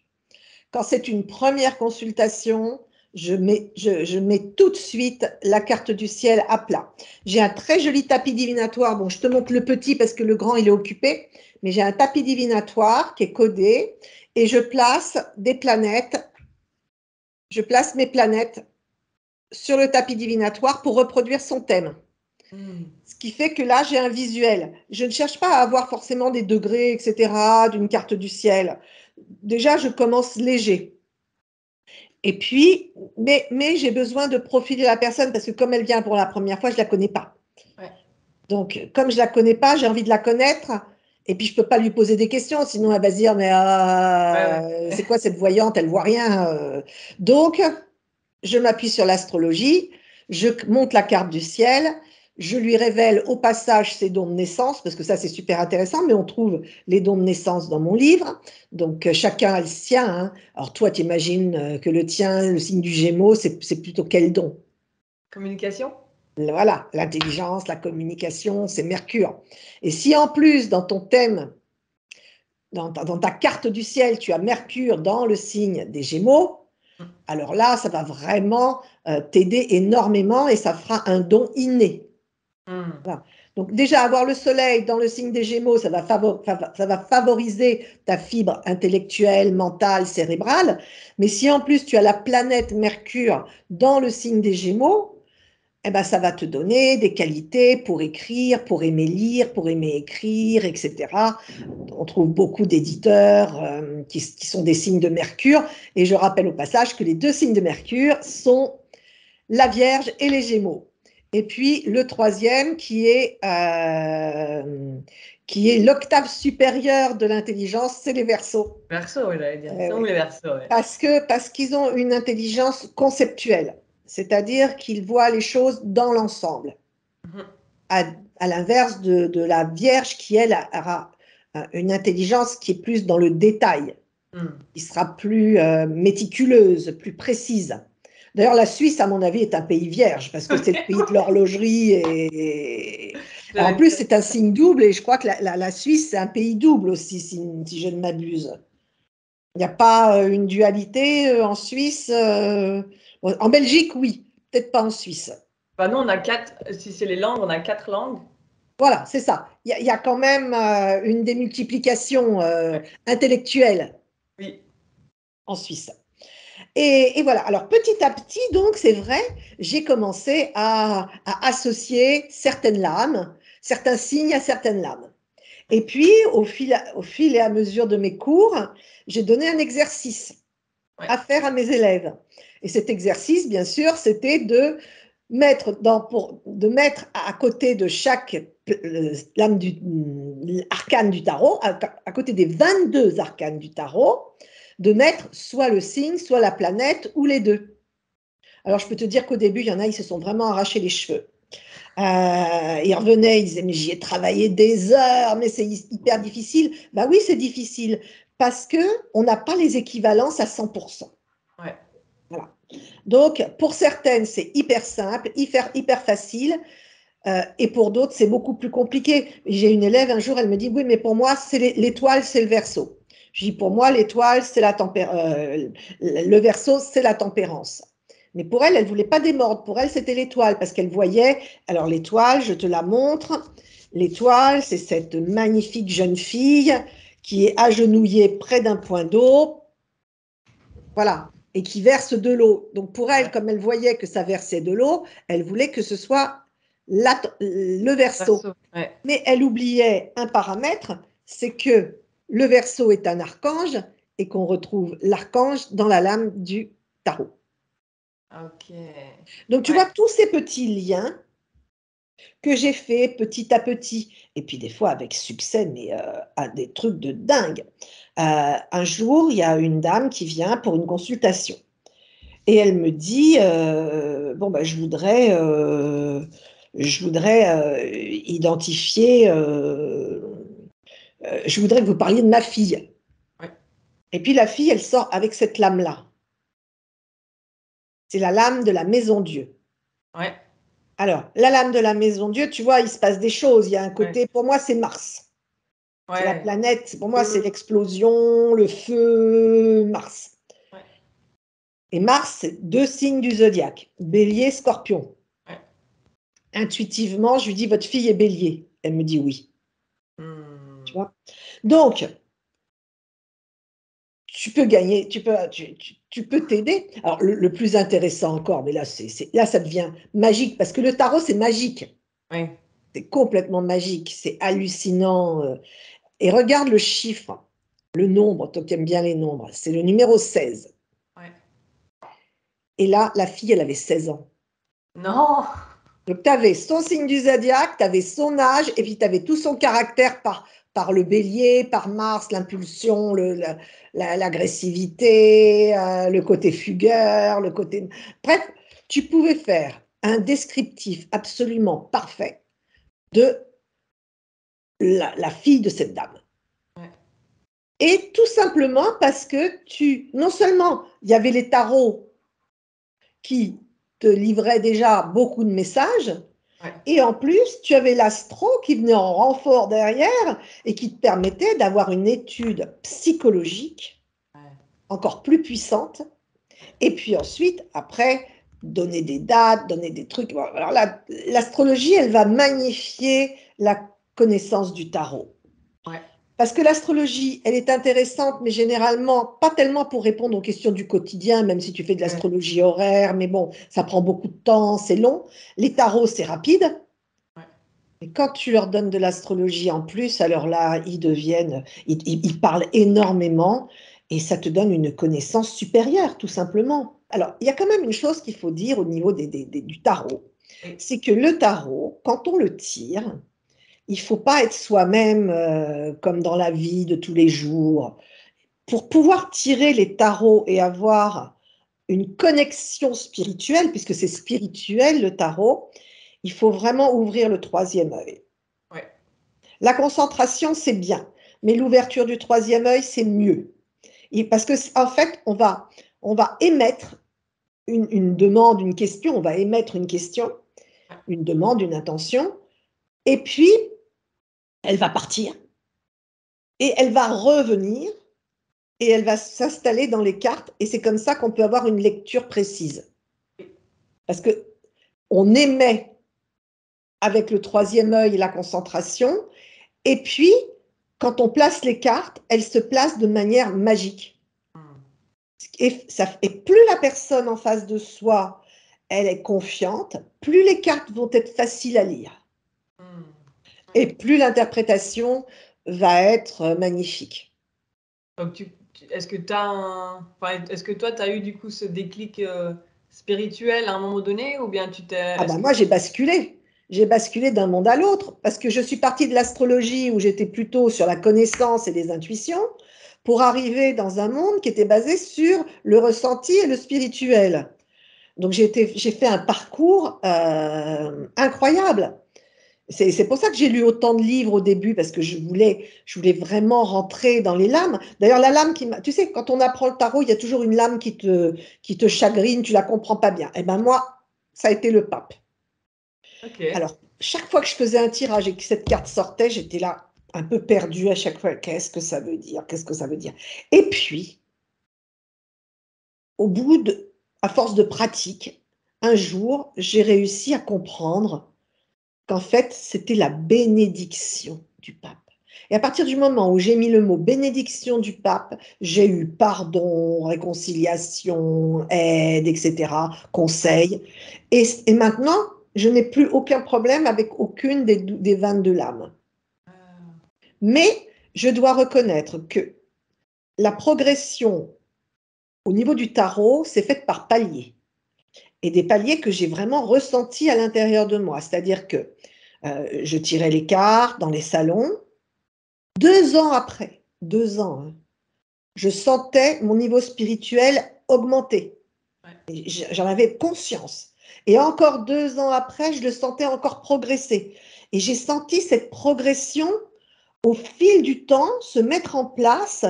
Quand c'est une première consultation, je mets tout de suite la carte du ciel à plat. J'ai un très joli tapis divinatoire. Bon, je te montre le petit parce que le grand, il est occupé. Mais j'ai un tapis divinatoire qui est codé et je place des planètes. Je place mes planètes sur le tapis divinatoire pour reproduire son thème. Ce qui fait que là, j'ai un visuel. Je ne cherche pas à avoir forcément des degrés, etc., d'une carte du ciel. Déjà, je commence léger. Et puis, mais j'ai besoin de profiler la personne parce que comme elle vient pour la première fois, je ne la connais pas. Ouais. Donc, comme je ne la connais pas, j'ai envie de la connaître. Et puis, je ne peux pas lui poser des questions, sinon elle va se dire, mais Ouais. c'est quoi cette voyante? Elle ne voit rien. Donc, je m'appuie sur l'astrologie, je monte la carte du ciel, je lui révèle au passage ses dons de naissance, parce que ça c'est super intéressant, mais on trouve les dons de naissance dans mon livre, donc chacun a le sien. Hein. Alors toi, tu imagines que le tien, le signe du Gémeaux, c'est plutôt quel don? Communication? Voilà, l'intelligence, la communication, c'est Mercure. Et si en plus, dans ton thème, dans ta carte du ciel, tu as Mercure dans le signe des Gémeaux, alors là, ça va vraiment t'aider énormément et ça fera un don inné. Voilà. Donc déjà, avoir le soleil dans le signe des Gémeaux, ça va favoriser ta fibre intellectuelle, mentale, cérébrale. Mais si en plus tu as la planète Mercure dans le signe des Gémeaux, eh ben, ça va te donner des qualités pour écrire, pour aimer lire, pour aimer écrire, etc. On trouve beaucoup d'éditeurs qui sont des signes de Mercure. Et je rappelle au passage que les deux signes de Mercure sont la Vierge et les Gémeaux. Et puis le troisième qui est l'octave supérieure de l'intelligence, c'est les Verseaux. Verseau, oui, j'allais dire. C'est où Oui. les verseaux, ouais. Parce qu'ils ont une intelligence conceptuelle, c'est-à-dire qu'ils voient les choses dans l'ensemble. À l'inverse de la Vierge qui, elle, aura une intelligence qui est plus dans le détail, qui sera plus méticuleuse, plus précise. D'ailleurs, la Suisse, à mon avis, est un pays vierge parce que c'est le pays de l'horlogerie. En plus, c'est un signe double et je crois que la Suisse, c'est un pays double aussi, si je ne m'abuse. Il n'y a pas une dualité en Suisse. En Belgique, oui. Peut-être pas en Suisse. Bah, nous, on a 4, si c'est les langues, on a 4 langues. Voilà, c'est ça. Il y a quand même une démultiplication intellectuelle Oui. en Suisse. Et voilà. Alors, petit à petit, donc, c'est vrai, j'ai commencé à associer certaines lames, certains signes à certaines lames. Et puis, au fil et à mesure de mes cours, j'ai donné un exercice à faire à mes élèves. Et cet exercice, bien sûr, c'était de mettre à côté de chaque lame arcane du tarot, à côté des 22 arcanes du tarot, de mettre soit le signe, soit la planète, ou les deux. Alors, je peux te dire qu'au début, il y en a, ils se sont vraiment arrachés les cheveux. Ils revenaient, ils disaient, mais j'y ai travaillé des heures, mais c'est hyper difficile. Bah oui, c'est difficile parce qu'on n'a pas les équivalences à 100%. Ouais. Voilà. Donc, pour certaines, c'est hyper simple, hyper facile. Et pour d'autres, c'est beaucoup plus compliqué. J'ai une élève, un jour, elle me dit, oui, mais pour moi, l'étoile, c'est le Verseau. Je dis, pour moi, l'étoile, c'est le Verseau, c'est la tempérance. Mais pour elle, elle ne voulait pas démordre. Pour elle, c'était l'étoile, parce qu'elle voyait, alors l'étoile, je te la montre, l'étoile, c'est cette magnifique jeune fille qui est agenouillée près d'un point d'eau, voilà, et qui verse de l'eau. Donc pour elle, comme elle voyait que ça versait de l'eau, elle voulait que ce soit le Verseau. Ouais. Mais elle oubliait un paramètre, c'est que le Verseau est un archange et qu'on retrouve l'archange dans la lame du tarot. Ok. Donc tu vois tous ces petits liens que j'ai fait petit à petit, et puis des fois avec succès, mais à des trucs de dingue. Un jour, il y a une dame qui vient pour une consultation. Et elle me dit, bon, bah, je voudrais identifier, je voudrais que vous parliez de ma fille. Ouais. Et puis la fille, elle sort avec cette lame-là. C'est la lame de la maison Dieu. Ouais. Alors, la lame de la maison Dieu, tu vois, il se passe des choses. Il y a un côté, pour moi, c'est Mars. Ouais. C'est la planète, pour moi, c'est l'explosion, le feu, Mars. Ouais. Et Mars, c'est 2 signes du zodiaque, Bélier, Scorpion. Ouais. Intuitivement, je lui dis, votre fille est Bélier. Elle me dit oui. Tu vois? Donc, tu peux gagner, tu peux t'aider. Alors, le plus intéressant encore, mais là, là, ça devient magique, parce que le tarot, c'est magique. Ouais. C'est complètement magique, c'est hallucinant. Et regarde le chiffre, le nombre, toi qui aimes bien les nombres, c'est le numéro 16. Ouais. Et là, la fille, elle avait 16 ans. Non. Donc, tu avais son signe du zodiaque, tu avais son âge, et puis tu avais tout son caractère par le bélier, par Mars, l'impulsion, l'agressivité, le côté fugueur, le côté... Bref, tu pouvais faire un descriptif absolument parfait de la fille de cette dame. Ouais. Et tout simplement parce que non seulement il y avait les tarots qui te livraient déjà beaucoup de messages, Ouais. et en plus, tu avais l'astro qui venait en renfort derrière et qui te permettait d'avoir une étude psychologique encore plus puissante. Et puis ensuite, après, donner des dates, donner des trucs. Alors l'astrologie, elle va magnifier la connaissance du tarot. Ouais. Parce que l'astrologie, elle est intéressante, mais généralement, pas tellement pour répondre aux questions du quotidien, même si tu fais de l'astrologie horaire, mais bon, ça prend beaucoup de temps, c'est long. Les tarots, c'est rapide. Ouais. Et quand tu leur donnes de l'astrologie en plus, alors là, ils parlent énormément et ça te donne une connaissance supérieure, tout simplement. Alors, il y a quand même une chose qu'il faut dire au niveau du tarot, c'est que le tarot, quand on le tire, il ne faut pas être soi-même comme dans la vie de tous les jours. Pour pouvoir tirer les tarots et avoir une connexion spirituelle, puisque c'est spirituel le tarot, il faut vraiment ouvrir le 3e œil. Ouais. La concentration, c'est bien, mais l'ouverture du 3e œil, c'est mieux. Parce qu'en fait, on va émettre une demande, une question, on va émettre une question, une demande, une intention, et puis elle va partir, et elle va revenir, et elle va s'installer dans les cartes, et c'est comme ça qu'on peut avoir une lecture précise. Parce qu'on émet avec le 3e œil la concentration, et puis, quand on place les cartes, elles se placent de manière magique. Et plus la personne en face de soi, elle est confiante, plus les cartes vont être faciles à lire. Et plus l'interprétation va être magnifique. Donc, est-ce que est-ce que toi, tu as eu du coup ce déclic spirituel à un moment donné ou bien tu t'es... Ah ben moi, j'ai basculé. J'ai basculé d'un monde à l'autre parce que je suis partie de l'astrologie où j'étais plutôt sur la connaissance et les intuitions pour arriver dans un monde qui était basé sur le ressenti et le spirituel. Donc j'ai fait un parcours incroyable. C'est pour ça que j'ai lu autant de livres au début, parce que je voulais vraiment rentrer dans les lames. D'ailleurs, la lame tu sais, quand on apprend le tarot, il y a toujours une lame qui te chagrine, tu la comprends pas bien. Eh ben moi, ça a été le pape. Ok. Alors, chaque fois que je faisais un tirage et que cette carte sortait, j'étais là, un peu perdue à chaque fois. Qu'est-ce que ça veut dire? Qu'est-ce que ça veut dire? Et puis, à force de pratique, un jour, j'ai réussi à comprendre qu'en fait, c'était la bénédiction du pape. Et à partir du moment où j'ai mis le mot bénédiction du pape, j'ai eu pardon, réconciliation, aide, etc., conseil. Et maintenant, je n'ai plus aucun problème avec aucune des 22 lames. Mais je dois reconnaître que la progression au niveau du tarot, c'est faite par paliers. Et des paliers que j'ai vraiment ressentis à l'intérieur de moi. C'est-à-dire que je tirais les cartes dans les salons. 2 ans après, 2 ans, hein, je sentais mon niveau spirituel augmenter. J'en avais conscience. Et encore 2 ans après, je le sentais encore progresser. Et j'ai senti cette progression au fil du temps se mettre en place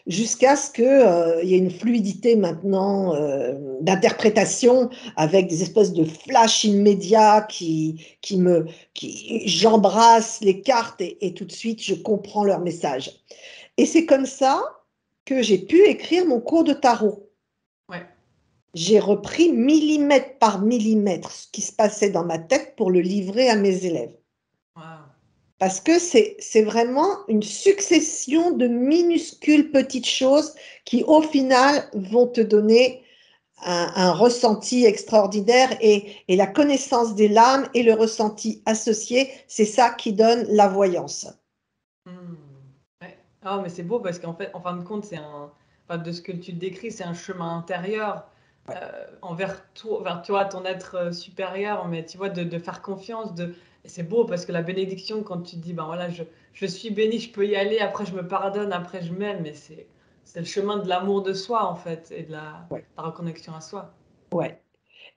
jusqu'à ce qu'il y ait une fluidité maintenant d'interprétation avec des espèces de flashs immédiats j'embrasse les cartes et tout de suite je comprends leur message. Et c'est comme ça que j'ai pu écrire mon cours de tarot. Ouais. J'ai repris millimètre par millimètre ce qui se passait dans ma tête pour le livrer à mes élèves. Wow. Parce que c'est vraiment une succession de minuscules petites choses qui, au final, vont te donner un ressenti extraordinaire et la connaissance des lames et le ressenti associé, c'est ça qui donne la voyance. Ouais. Ah, mais c'est beau parce qu'en fait, en fin de compte, enfin, de ce que tu décris, c'est un chemin intérieur envers toi, ton être supérieur, mais tu vois, de faire confiance. Et c'est beau parce que la bénédiction, quand tu te dis, ben voilà, je suis béni, je peux y aller, après je me pardonne, après je m'aime, mais c'est le chemin de l'amour de soi, en fait, et de Ouais, la reconnexion à soi. ouais.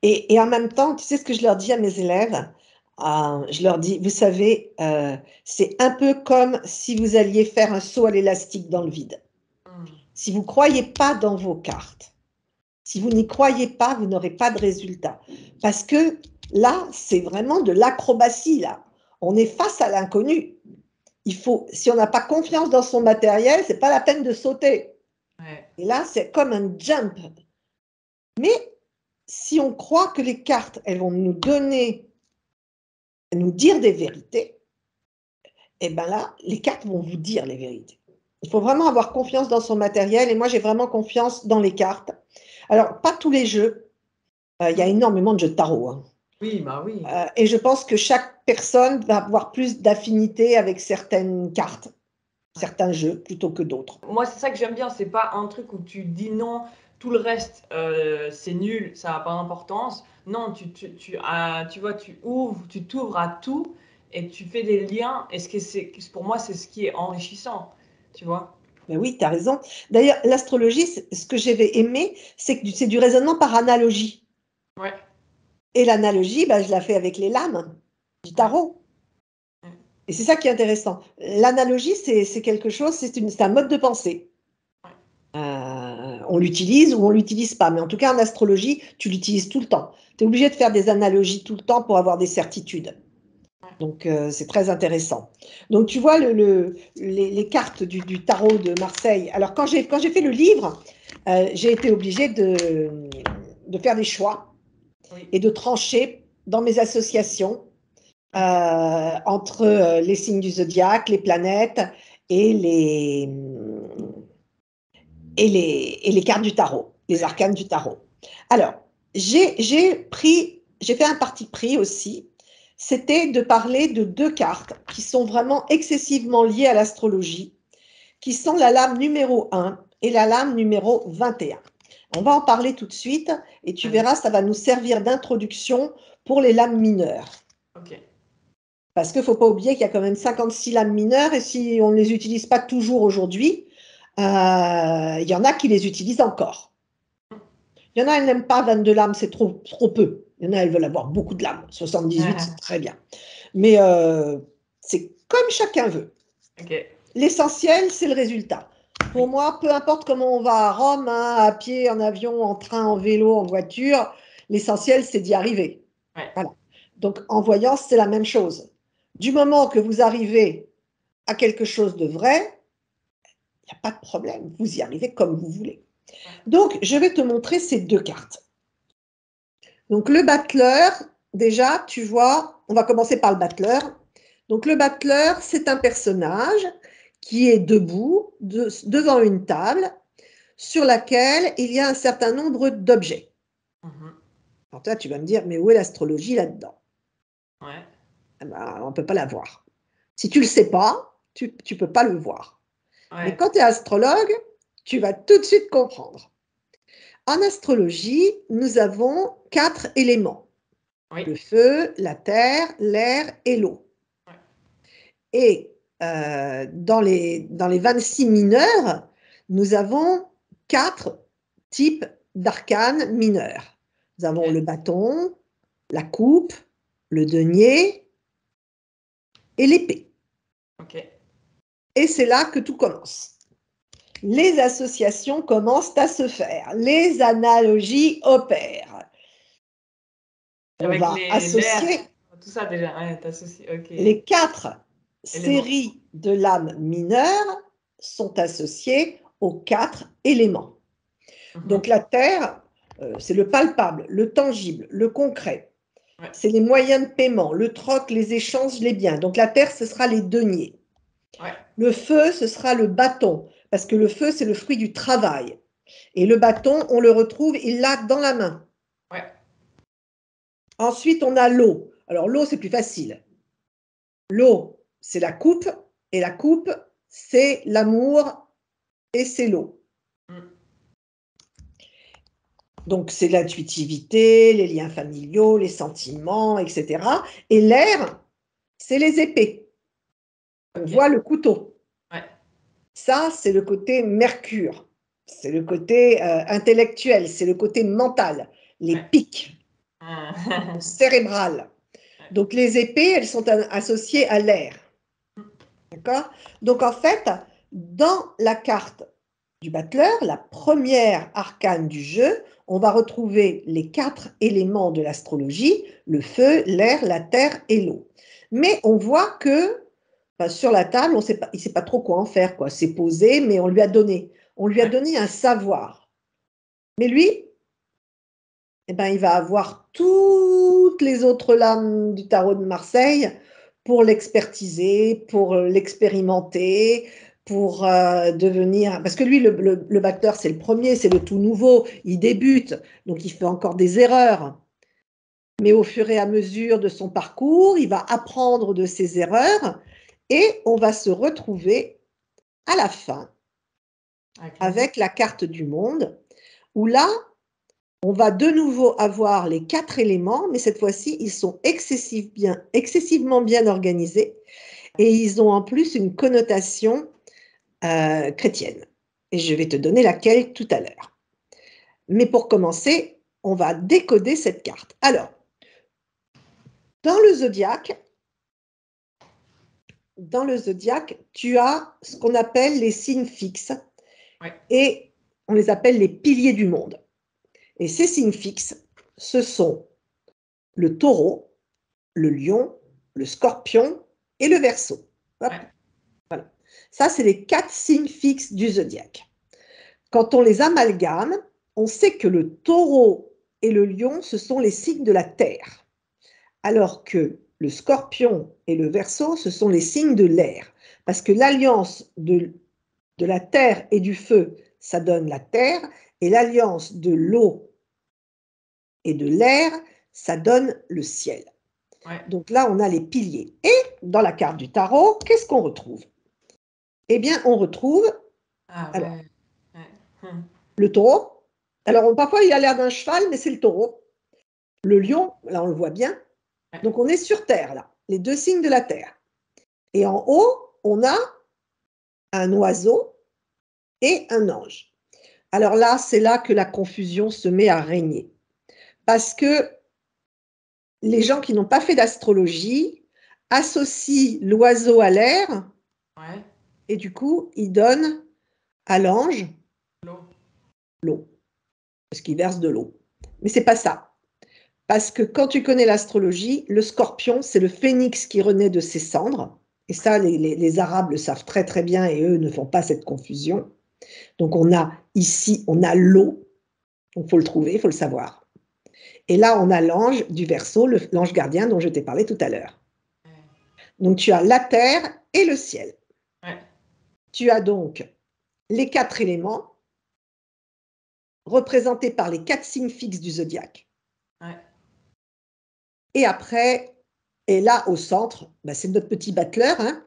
Et en même temps, tu sais ce que je leur dis à mes élèves? Je leur dis, vous savez, c'est un peu comme si vous alliez faire un saut à l'élastique dans le vide. Si vous ne croyez pas dans vos cartes, si vous n'y croyez pas, vous n'aurez pas de résultat. Parce que là, c'est vraiment de l'acrobatie, là. On est face à l'inconnu. Si on n'a pas confiance dans son matériel, c'est pas la peine de sauter. Ouais. Et là, c'est comme un jump. Mais si on croit que les cartes, elles vont nous dire des vérités, et bien là, les cartes vont vous dire les vérités. Il faut vraiment avoir confiance dans son matériel. Et moi, j'ai vraiment confiance dans les cartes. Alors, pas tous les jeux. Il y a énormément de jeux de tarot, hein. Oui, bah oui. Et je pense que chaque personne va avoir plus d'affinité avec certaines cartes, certains jeux, plutôt que d'autres. Moi, c'est ça que j'aime bien, c'est pas un truc où tu dis non, tout le reste, c'est nul, ça n'a pas d'importance. Non, tu vois, tu t'ouvres à tout et tu fais des liens. Et pour moi, c'est ce qui est enrichissant, tu vois. Mais oui, tu as raison. D'ailleurs, l'astrologie, ce que j'ai aimé, c'est que c'est du raisonnement par analogie. Ouais, Et l'analogie, bah, je la fais avec les lames du ouais, tarot. ouais. Et c'est ça qui est intéressant. L'analogie, c'est quelque chose, c'est un mode de pensée. On l'utilise ou on ne l'utilise pas. Mais en tout cas, en astrologie, tu l'utilises tout le temps. Tu es obligé de faire des analogies tout le temps pour avoir des certitudes. Donc, c'est très intéressant. Donc, tu vois les cartes du tarot de Marseille. Alors, quand j'ai fait le livre, j'ai été obligée de faire des choix Oui, et de trancher dans mes associations entre les signes du zodiaque, les planètes et les cartes du tarot, les arcanes du tarot. Alors, j'ai fait un parti pris aussi, c'était de parler de 2 cartes qui sont vraiment excessivement liées à l'astrologie, qui sont la lame numéro 1 et la lame numéro 21. On va en parler tout de suite et tu verras, ça va nous servir d'introduction pour les lames mineures. ok. Parce qu'il ne faut pas oublier qu'il y a quand même 56 lames mineures et si on ne les utilise pas toujours aujourd'hui, il y en a qui les utilisent encore. Il y en a, elles n'aiment pas 22 lames, c'est trop peu. Il y en a, elles veulent avoir beaucoup de lames. 78, c'est très bien. Mais c'est comme chacun veut. Ok. L'essentiel, c'est le résultat. Pour moi, peu importe comment on va à Rome, hein, à pied, en avion, en train, en vélo, en voiture, l'essentiel, c'est d'y arriver. Ouais. Voilà. Donc, en voyance, c'est la même chose. Du moment que vous arrivez à quelque chose de vrai, il n'y a pas de problème. Vous y arrivez comme vous voulez. Donc, je vais te montrer ces deux cartes. Donc, le battleur, déjà, tu vois, on va commencer par le battleur. Donc, le battleur, c'est un personnage qui est debout devant une table sur laquelle il y a un certain nombre d'objets. Alors, toi, tu vas me dire, mais où est l'astrologie là-dedans? Ouais. Eh ben, on ne peut pas la voir. Si tu ne le sais pas, tu ne peux pas le voir. Ouais. Mais quand tu es astrologue, tu vas tout de suite comprendre. En astrologie, nous avons 4 éléments. Oui. Le feu, la terre, l'air et l'eau. Ouais. Et dans les 26 mineurs, nous avons 4 types d'arcanes mineurs. Nous avons le bâton, la coupe, le denier et l'épée. Ok. Et c'est là que tout commence. Les associations commencent à se faire, les analogies opèrent. On Avec va associer l'air, tout ça déjà. Ouais, t'associes. Ok. les 4 Éléments. séries de lames mineures sont associées aux 4 éléments. Donc la terre, c'est le palpable, le tangible, le concret. Ouais. C'est les moyens de paiement, le troc, les échanges, les biens. Donc la terre, ce sera les deniers. Ouais. Le feu, ce sera le bâton, parce que le feu, c'est le fruit du travail. Et le bâton, on le retrouve, il l'a dans la main. Ouais. Ensuite, on a l'eau. Alors l'eau, c'est plus facile. L'eau, c'est la coupe, et la coupe, c'est l'amour, et c'est l'eau. Donc, c'est l'intuitivité, les liens familiaux, les sentiments, etc. Et l'air, c'est les épées. On voit le couteau. Ouais. Ça, c'est le côté Mercure. C'est le côté intellectuel, c'est le côté mental, les pics, cérébrales. Donc, les épées, elles sont associées à l'air. D'accord? Donc, en fait, dans la carte du battleur, la première arcane du jeu, on va retrouver les 4 éléments de l'astrologie, le feu, l'air, la terre et l'eau. Mais on voit que sur la table, il ne sait pas trop quoi en faire, quoi. C'est posé, mais on lui a donné. On lui a donné un savoir. Mais lui, eh ben, il va avoir toutes les autres lames du tarot de Marseille pour l'expertiser, pour l'expérimenter, pour devenir... Parce que lui, le batteur, c'est le premier, c'est le tout nouveau, il débute, donc il fait encore des erreurs. Mais au fur et à mesure de son parcours, il va apprendre de ses erreurs et on va se retrouver à la fin avec la carte du monde, où là, on va de nouveau avoir les 4 éléments, mais cette fois-ci, ils sont excessivement bien organisés et ils ont en plus une connotation chrétienne. Et je vais te donner laquelle tout à l'heure. Mais pour commencer, on va décoder cette carte. Alors, dans le zodiaque, tu as ce qu'on appelle les signes fixes et on les appelle les piliers du monde. Et ces signes fixes, ce sont le taureau, le lion, le scorpion et le verseau. Voilà. Ça, c'est les 4 signes fixes du zodiaque. Quand on les amalgame, on sait que le taureau et le lion, ce sont les signes de la terre, alors que le scorpion et le verseau, ce sont les signes de l'air. Parce que l'alliance de la terre et du feu, ça donne la terre, et l'alliance de l'eau et de l'air, ça donne le ciel. Donc là, on a les piliers. Et dans la carte du tarot, qu'est-ce qu'on retrouve? Eh bien, on retrouve le taureau. Alors, parfois, il a l'air d'un cheval, mais c'est le taureau. Le lion, là, on le voit bien. Donc, on est sur Terre, là, les 2 signes de la Terre. Et en haut, on a un oiseau et un ange. Alors là, c'est là que la confusion se met à régner. Parce que les gens qui n'ont pas fait d'astrologie associent l'oiseau à l'air Ouais. et du coup, ils donnent à l'ange L'eau. l'eau, parce qu'il verse de l'eau. Mais c'est pas ça. Parce que quand tu connais l'astrologie, le scorpion, c'est le phénix qui renaît de ses cendres. Et ça, les Arabes le savent très très bien et eux ne font pas cette confusion. Donc on a ici, on a l'eau, il faut le trouver, il faut le savoir. Et là, on a l'ange du Verseau, l'ange gardien dont je t'ai parlé tout à l'heure. Ouais. Donc tu as la terre et le ciel. Ouais. Tu as donc les 4 éléments représentés par les 4 signes fixes du zodiaque. Ouais. Et après, et là au centre, bah, c'est notre petit battleur hein,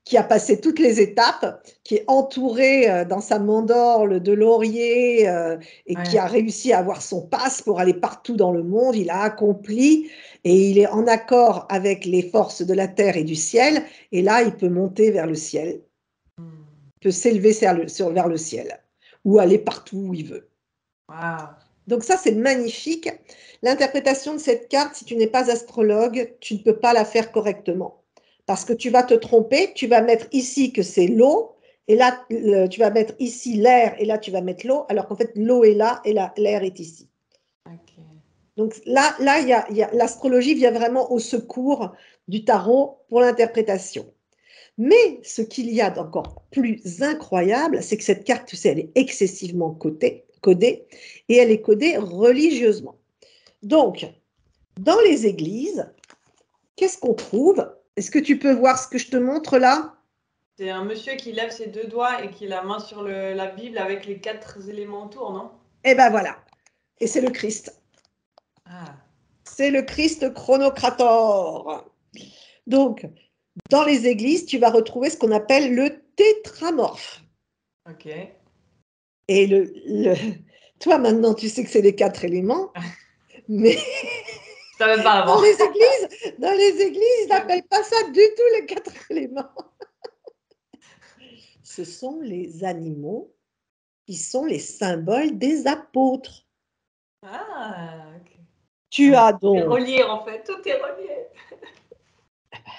qui a passé toutes les étapes, qui est entouré dans sa mandorle de laurier et qui Ouais. a réussi à avoir son passe pour aller partout dans le monde. Il a accompli et il est en accord avec les forces de la terre et du ciel. Et là, il peut monter vers le ciel, il peut s'élever vers le ciel ou aller partout où il veut. Waouh. Donc ça, c'est magnifique. L'interprétation de cette carte, si tu n'es pas astrologue, tu ne peux pas la faire correctement. Parce que tu vas te tromper, tu vas mettre ici que c'est l'eau, et là, tu vas mettre ici l'air, et là, tu vas mettre l'eau, alors qu'en fait, l'eau est là, et l'air est ici. Ok. Donc là, l'astrologie vient vraiment au secours du tarot pour l'interprétation. Mais ce qu'il y a d'encore plus incroyable, c'est que cette carte, tu sais, elle est excessivement codée et elle est codée religieusement. Donc, dans les églises, qu'est-ce qu'on trouve? Est-ce que tu peux voir ce que je te montre là? C'est un monsieur qui lève ses 2 doigts et qui a la main sur la Bible avec les 4 éléments autour, non? Eh ben voilà. Et c'est le Christ. Ah. C'est le Christ chronocrator. Donc, dans les églises, tu vas retrouver ce qu'on appelle le tétramorphe. Ok. Et toi, maintenant, tu sais que c'est les 4 éléments, mais Je savais pas avant. dans les églises, ils n'appellent pas ça du tout les 4 éléments. Ce sont les animaux qui sont les symboles des apôtres. Ah, ok. Tu as Tout est donc... relié en fait, tout est relié.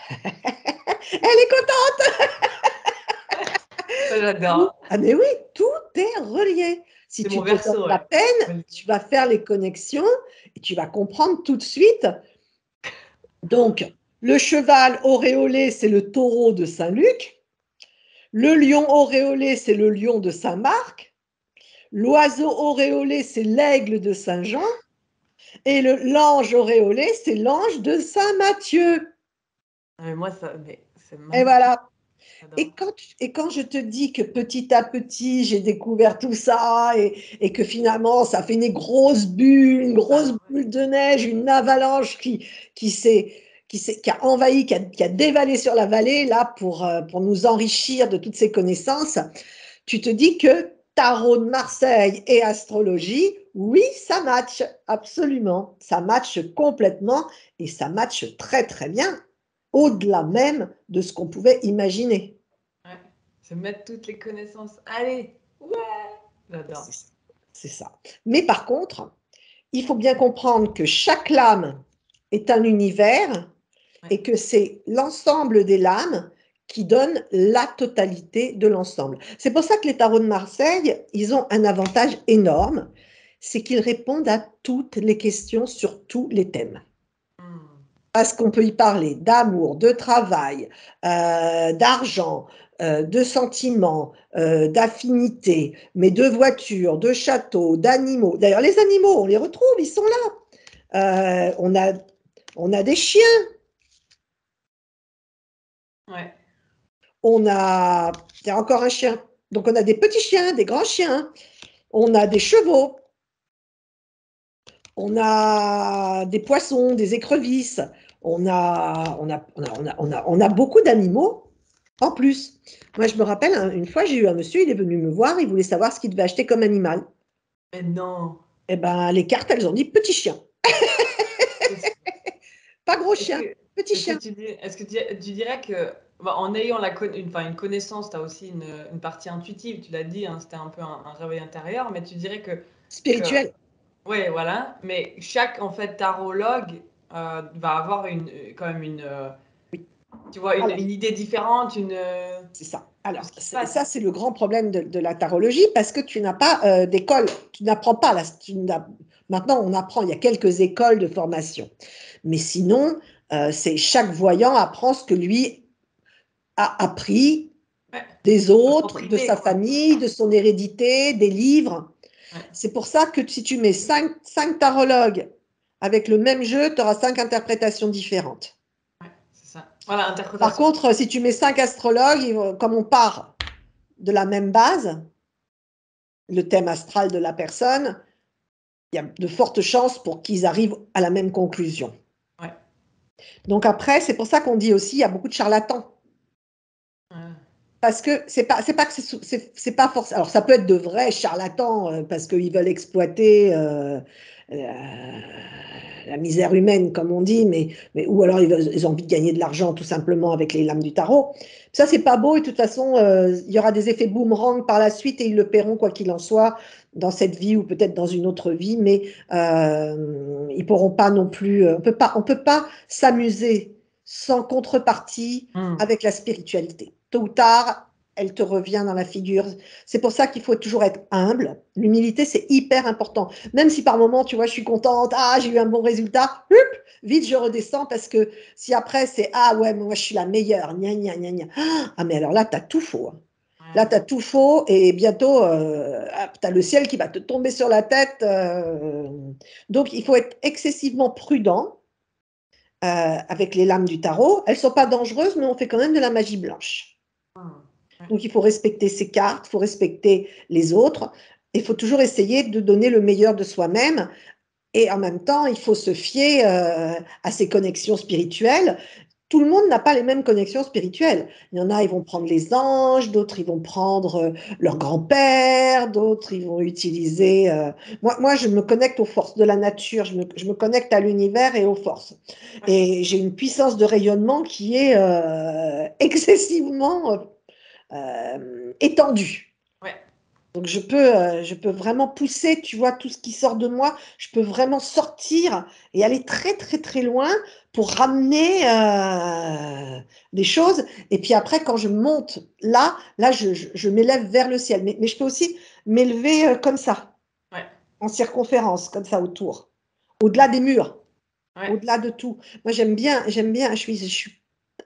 Elle est contente. Ça, j'adore. Ah mais oui, tout est relié. Si C'est tu mon te donnes verso, la ouais. peine, tu vas faire les connexions et tu vas comprendre tout de suite. Donc, le cheval auréolé, c'est le taureau de Saint-Luc. Le lion auréolé, c'est le lion de Saint-Marc. L'oiseau auréolé, c'est l'aigle de Saint-Jean. Et l'ange auréolé, c'est l'ange de Saint-Matthieu. Mais moi, c'est Et magnifique. voilà. J'adore. Et quand je te dis que petit à petit, j'ai découvert tout ça et que finalement, ça fait une grosse Ah, boule de neige, une avalanche qui a envahi, qui a dévalé sur la vallée, là, pour nous enrichir de toutes ces connaissances, tu te dis que tarot de Marseille et astrologie, oui, ça match, absolument. Ça match complètement et ça match très, très bien, au-delà même de ce qu'on pouvait imaginer. ouais. C'est mettre toutes les connaissances. Allez, ouais. J'adore. C'est ça. Mais par contre, il faut bien comprendre que chaque lame est un univers Ouais. et que c'est l'ensemble des lames qui donne la totalité de l'ensemble. C'est pour ça que les tarots de Marseille, ils ont un avantage énorme, c'est qu'ils répondent à toutes les questions sur tous les thèmes. Hmm. Parce qu'on peut y parler d'amour, de travail, d'argent, de sentiments, d'affinité, mais de voitures, de châteaux, d'animaux. D'ailleurs, les animaux, on les retrouve, ils sont là. On a des chiens, Ouais. il y a encore un chien. Donc, on a des petits chiens, des grands chiens, on a des chevaux, on a des poissons, des écrevisses, on a beaucoup d'animaux. En plus, moi, je me rappelle, une fois, j'ai eu un monsieur, il est venu me voir, il voulait savoir ce qu'il devait acheter comme animal. Mais non. Eh ben, les cartes, elles ont dit petit chien. Pas gros chien, petit est-ce que chien. tu dirais que en ayant une connaissance, tu as aussi une partie intuitive, tu l'as dit, hein, c'était un peu un réveil intérieur, mais tu dirais que Spirituel. ouais, voilà, mais chaque en fait tarologue va avoir quand même tu vois, Alors, une idée différente, c'est ça. de Alors, ce qui se passe. ça, c'est le grand problème de la tarologie parce que tu n'as pas d'école. Tu n'apprends pas. Maintenant, on apprend. Il y a quelques écoles de formation. Mais sinon, c'est chaque voyant apprend ce que lui a appris Ouais, des sa autres, propre de idée, sa quoi. famille, de son hérédité, des livres. Ouais, C'est pour ça que si tu mets cinq tarologues avec le même jeu, tu auras 5 interprétations différentes. ouais, c'est ça. Voilà, Par interprétation. contre, si tu mets 5 astrologues, comme on part de la même base, le thème astral de la personne, il y a de fortes chances pour qu'ils arrivent à la même conclusion. Ouais. Donc après, c'est pour ça qu'on dit aussi, il y a beaucoup de charlatans. Ouais. Parce que c'est pas que c'est pas forcément. Alors ça peut être de vrais charlatans parce qu'ils veulent exploiter la misère humaine, comme on dit, ou alors ils ont envie de gagner de l'argent tout simplement avec les lames du tarot. Ça, c'est pas beau et de toute façon, il y aura des effets boomerang par la suite et ils le paieront quoi qu'il en soit dans cette vie ou peut-être dans une autre vie, mais ils pourront pas non plus. On peut pas s'amuser sans contrepartie avec la spiritualité. Tôt ou tard, elle te revient dans la figure. C'est pour ça qu'il faut toujours être humble. L'humilité, c'est hyper important. Même si par moment, tu vois, je suis contente, j'ai eu un bon résultat, vite, je redescends parce que si après, c'est ouais, moi, je suis la meilleure, gna, gna, gna, gna. Mais alors là, tu as tout faux. Là, tu as tout faux et bientôt, tu as le ciel qui va te tomber sur la tête. Donc, il faut être excessivement prudent avec les lames du tarot. Elles ne sont pas dangereuses, mais on fait quand même de la magie blanche. Donc, il faut respecter ses cartes, il faut respecter les autres. Il faut toujours essayer de donner le meilleur de soi-même. Et en même temps, il faut se fier à ses connexions spirituelles. Tout le monde n'a pas les mêmes connexions spirituelles. Il y en a, ils vont prendre les anges, d'autres, ils vont prendre leur grand-père, d'autres, ils vont utiliser... Moi, je me connecte aux forces de la nature, je me connecte à l'univers et aux forces. Et j'ai une puissance de rayonnement qui est excessivement étendue. Ouais. Donc, je peux vraiment pousser, tu vois, tout ce qui sort de moi. Je peux vraiment sortir et aller très, très, très loin pour ramener des choses. Et puis après, quand je monte là, je m'élève vers le ciel. Mais je peux aussi m'élever comme ça, Ouais. en circonférence, comme ça, autour, au-delà des murs, Ouais. au-delà de tout. Moi, j'aime bien, je suis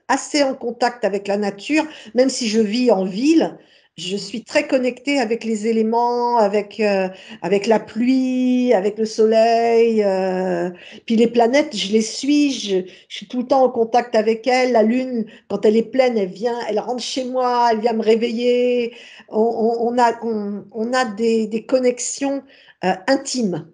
assez en contact avec la nature, même si je vis en ville. Je suis très connectée avec les éléments, avec la pluie, avec le soleil. Puis les planètes, je les suis, je suis tout le temps en contact avec elles. La lune, quand elle est pleine, elle vient, elle rentre chez moi, elle vient me réveiller. On a des connexions intimes.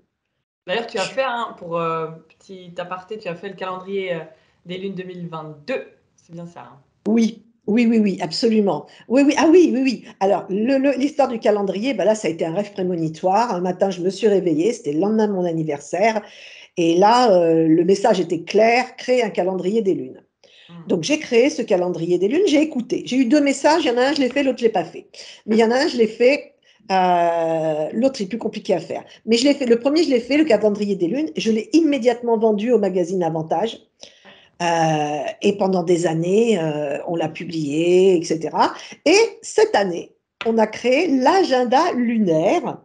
D'ailleurs, tu as fait, pour petit aparté, tu as fait le calendrier des lunes 2022. C'est bien ça. Hein. Oui, oui, oui, oui, absolument. Oui, oui, ah oui, oui, oui. Alors, l'histoire du calendrier, bah là, ça a été un rêve prémonitoire. Un matin, je me suis réveillée, c'était le lendemain de mon anniversaire. Et là, le message était clair, créer un calendrier des lunes. Donc, j'ai créé ce calendrier des lunes, j'ai écouté. J'ai eu 2 messages, il y en a un, je l'ai fait, l'autre, je ne l'ai pas fait. Mais il y en a un, je l'ai fait, l'autre, c'est plus compliqué à faire. Mais je l'ai fait, le premier, je l'ai fait, le calendrier des lunes, je l'ai immédiatement vendu au magazine Avantage. Et pendant des années, on l'a publié, etc. Et cette année, on a créé l'agenda lunaire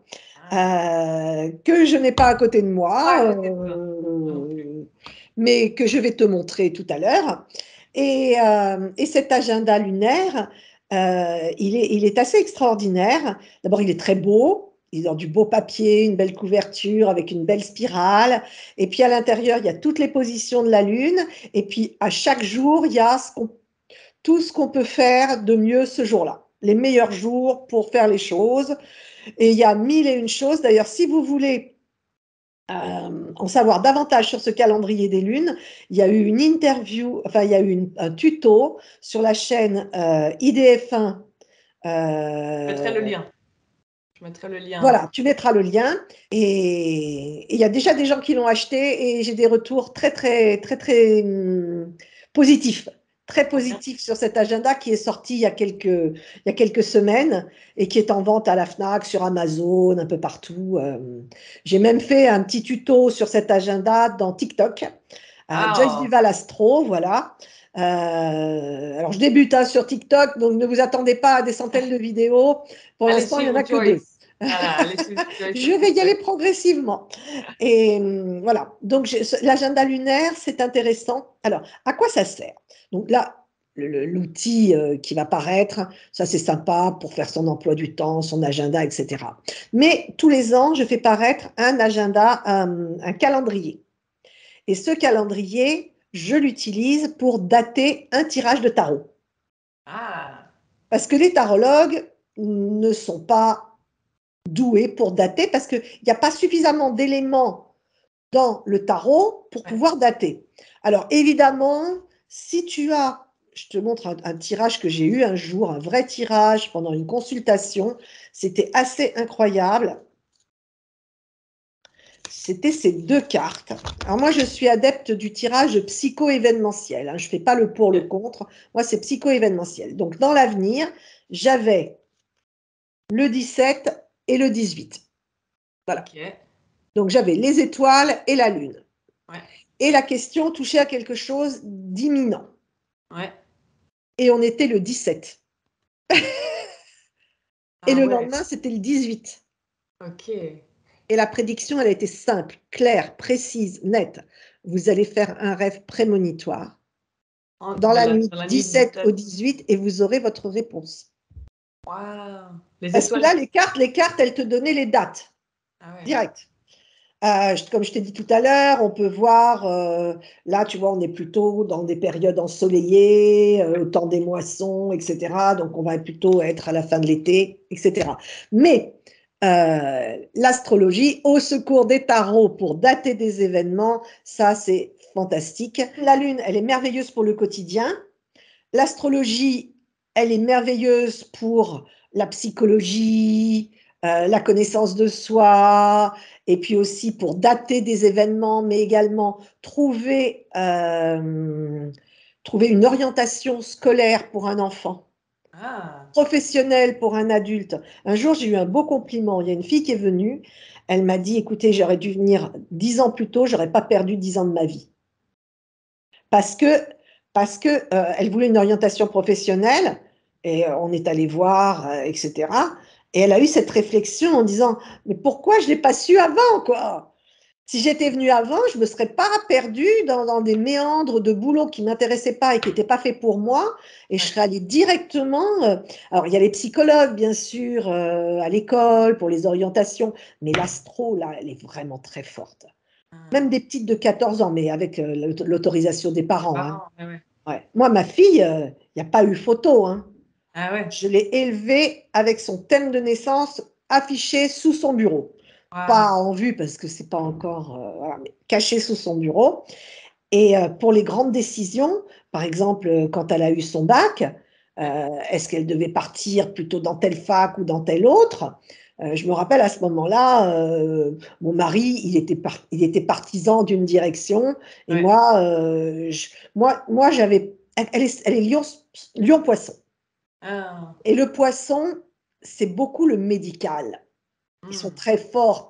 que je n'ai pas à côté de moi, mais que je vais te montrer tout à l'heure. Et cet agenda lunaire, il est assez extraordinaire. D'abord, il est très beau. Il est dans du beau papier, une belle couverture avec une belle spirale. Et puis à l'intérieur, il y a toutes les positions de la Lune. Et puis à chaque jour, il y a tout ce qu'on peut faire de mieux ce jour-là. Les meilleurs jours pour faire les choses. Et il y a 1001 choses. D'ailleurs, si vous voulez en savoir davantage sur ce calendrier des lunes, il y a eu une interview, enfin il y a eu un tuto sur la chaîne IDF1. Je mettrai le lien. Je mettrai le lien. Voilà, tu mettras le lien. Et il y a déjà des gens qui l'ont acheté et j'ai des retours très, très, très, très positifs. Très positifs sur cet agenda qui est sorti il y a quelques semaines et qui est en vente à la Fnac, sur Amazon, un peu partout. J'ai même fait un petit tuto sur cet agenda dans TikTok. Joyce Duval Astro, voilà. Alors, je débute hein, sur TikTok, donc ne vous attendez pas à des centaines de vidéos. Pour l'instant, il n'y en a que 2. Voilà, Je vais y aller progressivement. Et voilà. Donc, l'agenda lunaire, c'est intéressant. Alors, à quoi ça sert? Donc là, l'outil qui va paraître, ça c'est sympa pour faire son emploi du temps, son agenda, etc. Mais tous les ans, je fais paraître un agenda, un calendrier. Et ce calendrier, je l'utilise pour dater un tirage de tarot. Parce que les tarologues ne sont pas doués pour dater parce qu'il n'y a pas suffisamment d'éléments dans le tarot pour pouvoir dater. Alors évidemment, si tu as, je te montre un tirage que j'ai eu un jour, un vrai tirage pendant une consultation, c'était assez incroyable. C'était ces 2 cartes. Alors moi, je suis adepte du tirage psycho-événementiel. Hein. Je ne fais pas le pour, le contre. Moi, c'est psycho-événementiel. Donc, dans l'avenir, j'avais le 17 et le 18. Voilà. Okay. Donc, j'avais les étoiles et la lune. Ouais. Et la question touchait à quelque chose d'imminent. Ouais. Et on était le 17. Et le lendemain, c'était le 18. Ok. Et la prédiction, elle a été simple, claire, précise, nette. Vous allez faire un rêve prémonitoire dans la nuit 17 au 18 et vous aurez votre réponse. Wow. Parce que là, les cartes, elles te donnaient les dates. Ah ouais. Direct. Comme je t'ai dit tout à l'heure, on peut voir, là, tu vois, on est plutôt dans des périodes ensoleillées, au temps des moissons, etc. Donc, on va plutôt être à la fin de l'été, etc. Mais l'astrologie, au secours des tarots pour dater des événements, ça, c'est fantastique. La Lune, elle est merveilleuse pour le quotidien. L'astrologie, elle est merveilleuse pour la psychologie, la connaissance de soi, et puis aussi pour dater des événements, mais également trouver une orientation scolaire pour un enfant, professionnelle pour un adulte. Un jour, j'ai eu un beau compliment. Il y a une fille qui est venue, elle m'a dit, écoutez, j'aurais dû venir 10 ans plus tôt, j'aurais pas perdu 10 ans de ma vie. Parce que elle voulait une orientation professionnelle et on est allé voir, etc. Et elle a eu cette réflexion en disant « Mais pourquoi je ne l'ai pas su avant, quoi ? Si j'étais venue avant, je ne me serais pas perdue dans des méandres de boulot qui ne m'intéressaient pas et qui n'étaient pas faits pour moi. Et je serais allée directement… alors, il y a les psychologues, bien sûr, à l'école pour les orientations. Mais l'astro, là, elle est vraiment très forte. Même des petites de 14 ans, mais avec l'autorisation des parents. Hein. Ouais. Moi, ma fille, il n'y a pas eu photo. Hein. Ah ouais. Je l'ai élevée avec son thème de naissance affiché sous son bureau. Pas en vue parce que c'est pas encore voilà, mais caché sous son bureau. Et pour les grandes décisions, par exemple, quand elle a eu son bac, est-ce qu'elle devait partir plutôt dans telle fac ou dans telle autre? Je me rappelle à ce moment-là, mon mari, il était partisan d'une direction et moi, j'avais, elle est Lion-Poisson. Ah. Et le poisson, c'est beaucoup le médical. Ils sont très forts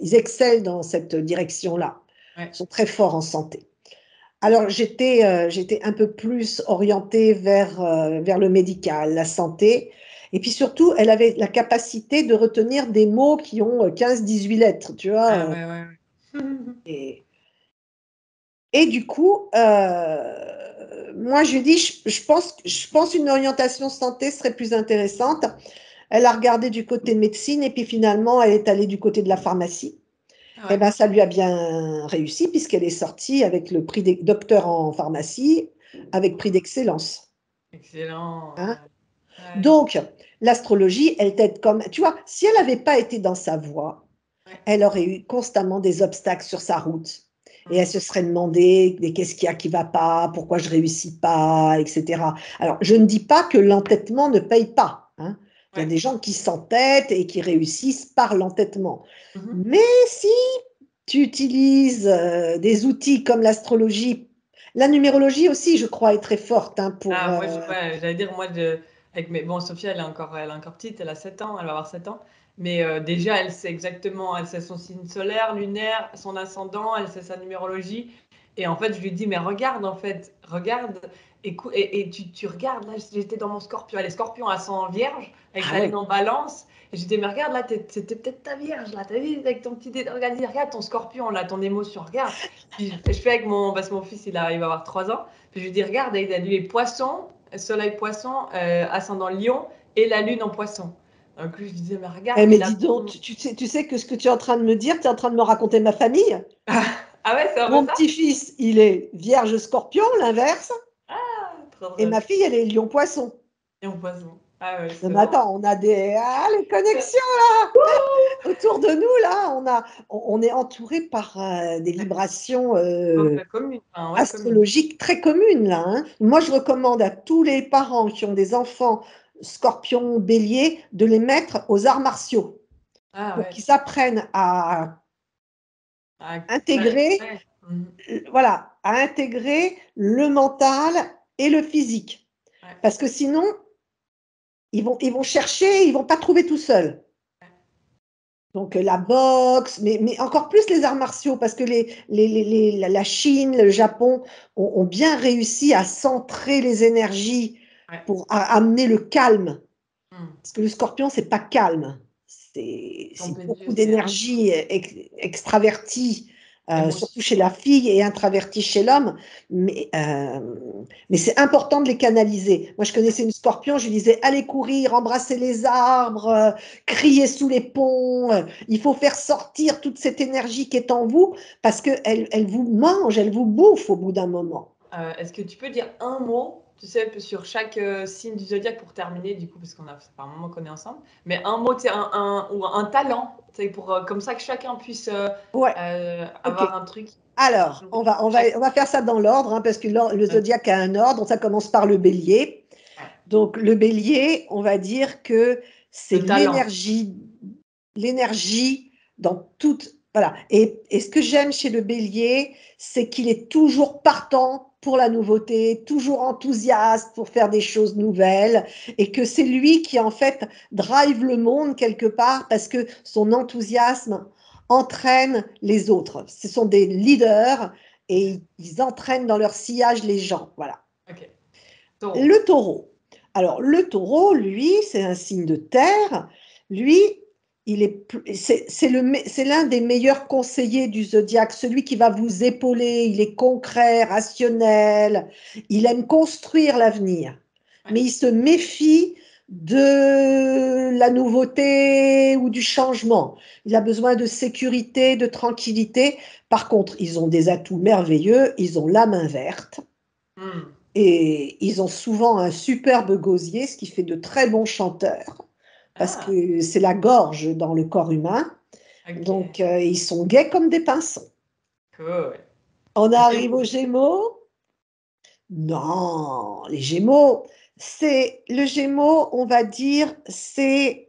ils excellent dans cette direction-là. Ils sont très forts en santé. Alors, j'étais un peu plus orientée vers le médical, la santé. Et puis surtout, elle avait la capacité de retenir des mots qui ont 15-18 lettres, tu vois. Ah, ouais. Et du coup, moi, je lui ai dit, je pense une orientation santé serait plus intéressante. Elle a regardé du côté médecine et puis finalement, elle est allée du côté de la pharmacie. Ouais. Et ben, ça lui a bien réussi puisqu'elle est sortie avec le prix des docteurs en pharmacie, avec prix d'excellence. Excellent. Hein? Ouais. Donc, l'astrologie, elle t'aide comme… Tu vois, si elle n'avait pas été dans sa voie, elle aurait eu constamment des obstacles sur sa route. Et elle se serait demandé qu'est-ce qu'il y a qui ne va pas, pourquoi je ne réussis pas, etc. Alors, je ne dis pas que l'entêtement ne paye pas. Hein. Il y a des gens qui s'entêtent et qui réussissent par l'entêtement. Mais si tu utilises des outils comme l'astrologie, la numérologie aussi, je crois, est très forte pour. Moi, j'allais dire, bon, Sophia, elle est encore petite, elle a 7 ans, elle va avoir 7 ans. Mais déjà, elle sait exactement, elle sait son signe solaire, lunaire, son ascendant, elle sait sa numérologie. Et en fait, je lui dis, mais regarde, et tu regardes, là, j'étais dans mon scorpion, elle est scorpion à 100 vierge, avec sa lune en balance. Et je dis, mais regarde, là, c'était peut-être ta vierge, là, t'as vu, avec ton petit dé, regarde ton scorpion, là, ton émotion, regarde. Puis je fais avec parce que mon fils, il va avoir 3 ans. Puis je lui dis, regarde, il a lui les poissons, soleil poisson, ascendant lion, et la lune en poisson. Donc lui, je disais, mais regarde. Mais dis donc, tu sais que ce que tu es en train de me dire, tu es en train de me raconter ma famille. Ah ouais, c'est un peu ça. Mon petit-fils, il est vierge scorpion, l'inverse. Et ma fille, elle est lion poisson. Lion poisson. Ah ouais, mais attends, on a les connexions là. Autour de nous, là, on est entouré par des vibrations astrologiques très communes là. Hein. Moi, je recommande à tous les parents qui ont des enfants scorpion, bélier, de les mettre aux arts martiaux pour qu'ils apprennent à intégrer, voilà, à intégrer le mental et le physique. Parce que sinon, ils vont chercher, ils vont pas trouver tout seuls. Donc la boxe, mais encore plus les arts martiaux, parce que la Chine, le Japon ont bien réussi à centrer les énergies pour amener le calme. Parce que le scorpion, c'est pas calme. C'est beaucoup d'énergie extravertie, surtout chez la fille, et intravertie chez l'homme. Mais c'est important de les canaliser. Moi, je connaissais une scorpion, je lui disais, allez courir, embrasser les arbres, crier sous les ponts. Il faut faire sortir toute cette énergie qui est en vous, parce qu'elle vous mange, elle vous bouffe au bout d'un moment. Est-ce que tu peux dire un mot, tu sais, sur chaque signe du zodiaque pour terminer, du coup, parce qu'on a fait un moment qu'on est ensemble, mais un mot, tu sais, ou un talent, pour comme ça que chacun puisse avoir un truc. Alors, on va faire ça dans l'ordre, hein, parce que le zodiaque a un ordre. Ça commence par le bélier. Donc, le bélier, on va dire que c'est l'énergie dans toute. Voilà. Et ce que j'aime chez le bélier, c'est qu'il est toujours partant pour la nouveauté, toujours enthousiaste pour faire des choses nouvelles, et que c'est lui qui, en fait, drive le monde quelque part, parce que son enthousiasme entraînent les autres. Ce sont des leaders et ils entraînent dans leur sillage les gens. Voilà. Le taureau. Alors, le taureau, lui, c'est un signe de terre. Lui, c'est l'un des meilleurs conseillers du zodiaque, celui qui va vous épauler. Il est concret, rationnel. Il aime construire l'avenir. Mais il se méfie de la nouveauté ou du changement. Il a besoin de sécurité, de tranquillité. Par contre, ils ont des atouts merveilleux. Ils ont la main verte. Et ils ont souvent un superbe gosier, ce qui fait de très bons chanteurs, parce que c'est la gorge dans le corps humain. Donc, ils sont gais comme des pinsons. Cool. On arrive aux Gémeaux. Non, les Gémeaux, le Gémeaux, on va dire, c'est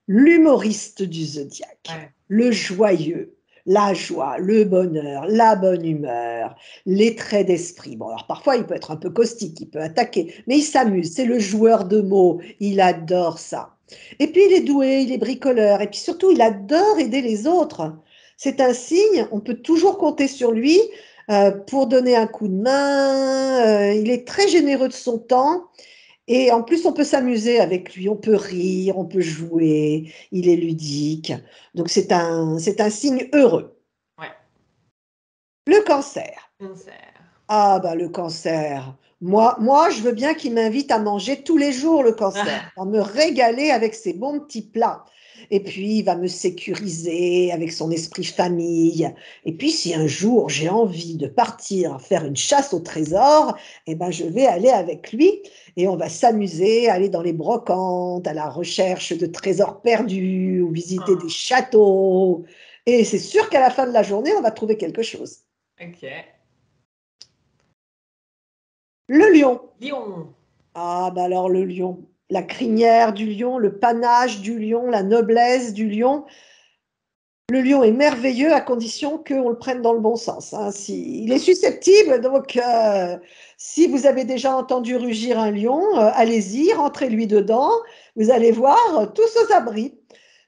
l'humoriste du zodiaque, le joyeux, la joie, le bonheur, la bonne humeur, les traits d'esprit. Bon, alors parfois, il peut être un peu caustique, il peut attaquer, mais il s'amuse, c'est le joueur de mots, il adore ça. Et puis, il est doué, il est bricoleur, et puis surtout, il adore aider les autres. C'est un signe, on peut toujours compter sur lui pour donner un coup de main. Il est très généreux de son temps. Et en plus, on peut s'amuser avec lui, on peut rire, on peut jouer, il est ludique. Donc, c'est un signe heureux. Le cancer. Ah, bah, le cancer. Moi, je veux bien qu'il m'invite à manger tous les jours le cancer, à me régaler avec ses bons petits plats. Et puis, il va me sécuriser avec son esprit famille. Et puis, si un jour j'ai envie de partir faire une chasse au trésor, eh ben, je vais aller avec lui et on va s'amuser, aller dans les brocantes, à la recherche de trésors perdus ou visiter des châteaux. Et c'est sûr qu'à la fin de la journée, on va trouver quelque chose. Ok. Le lion. Lion. Ah, bah alors le lion. la crinière du lion, le panache du lion, la noblesse du lion. Le lion est merveilleux à condition qu'on le prenne dans le bon sens. Hein. Il est susceptible, donc si vous avez déjà entendu rugir un lion, allez-y, rentrez-lui dedans, vous allez voir, tous aux abris.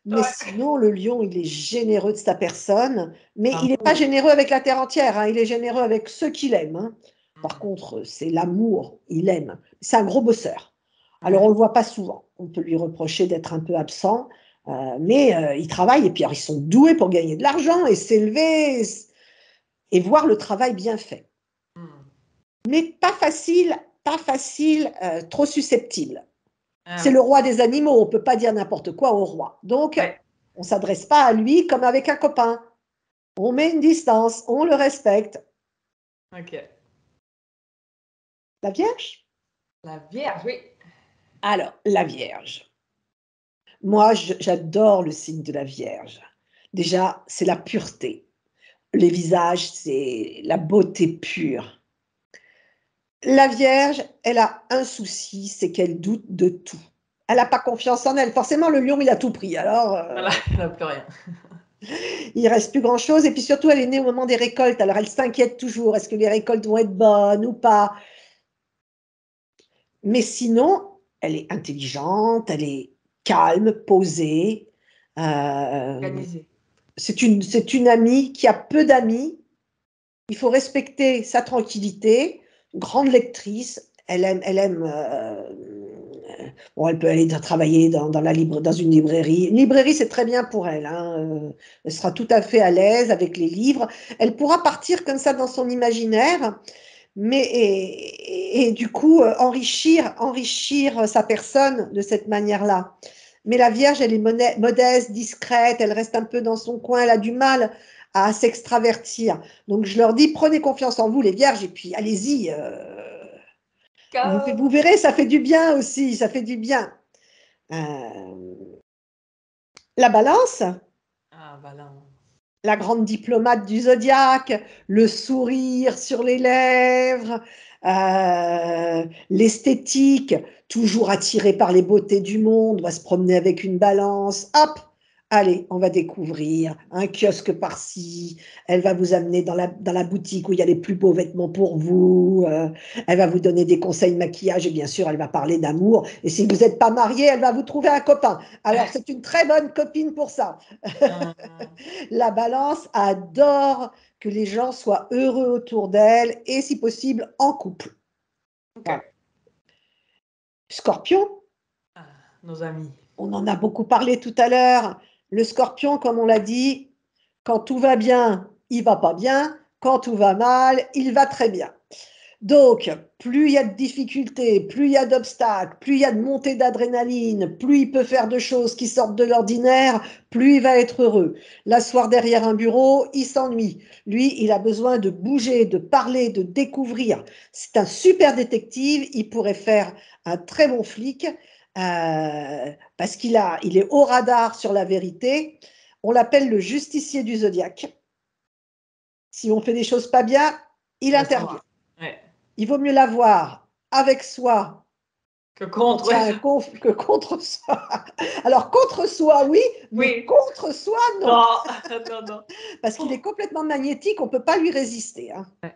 Mais Ouais. sinon, le lion, il est généreux de sa personne, mais Ah, il n'est pas généreux avec la terre entière, hein. Il est généreux avec ceux qu'il aime. Hein. Par contre, c'est l'amour, il aime. C'est un gros bosseur. Alors, on ne le voit pas souvent. On peut lui reprocher d'être un peu absent, mais ils travaillent et puis alors, ils sont doués pour gagner de l'argent et s'élever et voir le travail bien fait. Mais pas facile, trop susceptible. C'est le roi des animaux, on ne peut pas dire n'importe quoi au roi. Donc, on ne s'adresse pas à lui comme avec un copain. On met une distance, on le respecte. Ok. La Vierge? La Vierge, oui. Alors, la Vierge. Moi, j'adore le signe de la Vierge. Déjà, c'est la pureté. Les visages, c'est la beauté pure. La Vierge, elle a un souci, c'est qu'elle doute de tout. Elle n'a pas confiance en elle. Forcément, le lion, il a tout pris. Alors, voilà, elle n'a plus rien. Il ne reste plus grand-chose. Et puis surtout, elle est née au moment des récoltes. Alors, elle s'inquiète toujours. Est-ce que les récoltes vont être bonnes ou pas? Mais sinon, elle est intelligente, elle est calme, posée. Organisée. C'est une amie qui a peu d'amis. Il faut respecter sa tranquillité. Grande lectrice. Elle aime bon, elle peut aller travailler dans une librairie. Une librairie, c'est très bien pour elle. Hein. Elle sera tout à fait à l'aise avec les livres. Elle pourra partir comme ça dans son imaginaire, mais et du coup enrichir sa personne de cette manière-là. Mais la Vierge, elle est modeste, discrète, elle reste un peu dans son coin, elle a du mal à s'extravertir. Donc je leur dis, prenez confiance en vous, les Vierges, et puis allez-y. Vous verrez, ça fait du bien aussi, ça fait du bien. La Balance, Ah, voilà. la grande diplomate du zodiaque, le sourire sur les lèvres, l'esthétique, toujours attirée par les beautés du monde, va se promener avec une balance, hop, allez, on va découvrir un kiosque par-ci, elle va vous amener dans la boutique où il y a les plus beaux vêtements pour vous, elle va vous donner des conseils de maquillage et bien sûr, elle va parler d'amour. Et si vous n'êtes pas marié, elle va vous trouver un copain. Alors, c'est une très bonne copine pour ça. La Balance adore que les gens soient heureux autour d'elle et si possible en couple. Okay. Voilà. Scorpion, nos amis. On en a beaucoup parlé tout à l'heure. Le Scorpion, comme on l'a dit, quand tout va bien, il va pas bien. Quand tout va mal, il va très bien. Donc, plus il y a de difficultés, plus il y a d'obstacles, plus il y a de montée d'adrénaline, plus il peut faire de choses qui sortent de l'ordinaire, plus il va être heureux. L'asseoir derrière un bureau, il s'ennuie. Lui, il a besoin de bouger, de parler, de découvrir. C'est un super détective, il pourrait faire un très bon flic parce il est au radar sur la vérité. On l'appelle le justicier du zodiaque. Si on fait des choses pas bien, il intervient. Ouais. Il vaut mieux l'avoir avec soi que contre soi. Alors, contre soi, oui, mais contre soi, non. Non. Parce qu'il est complètement magnétique, on ne peut pas lui résister. Hein. Ouais.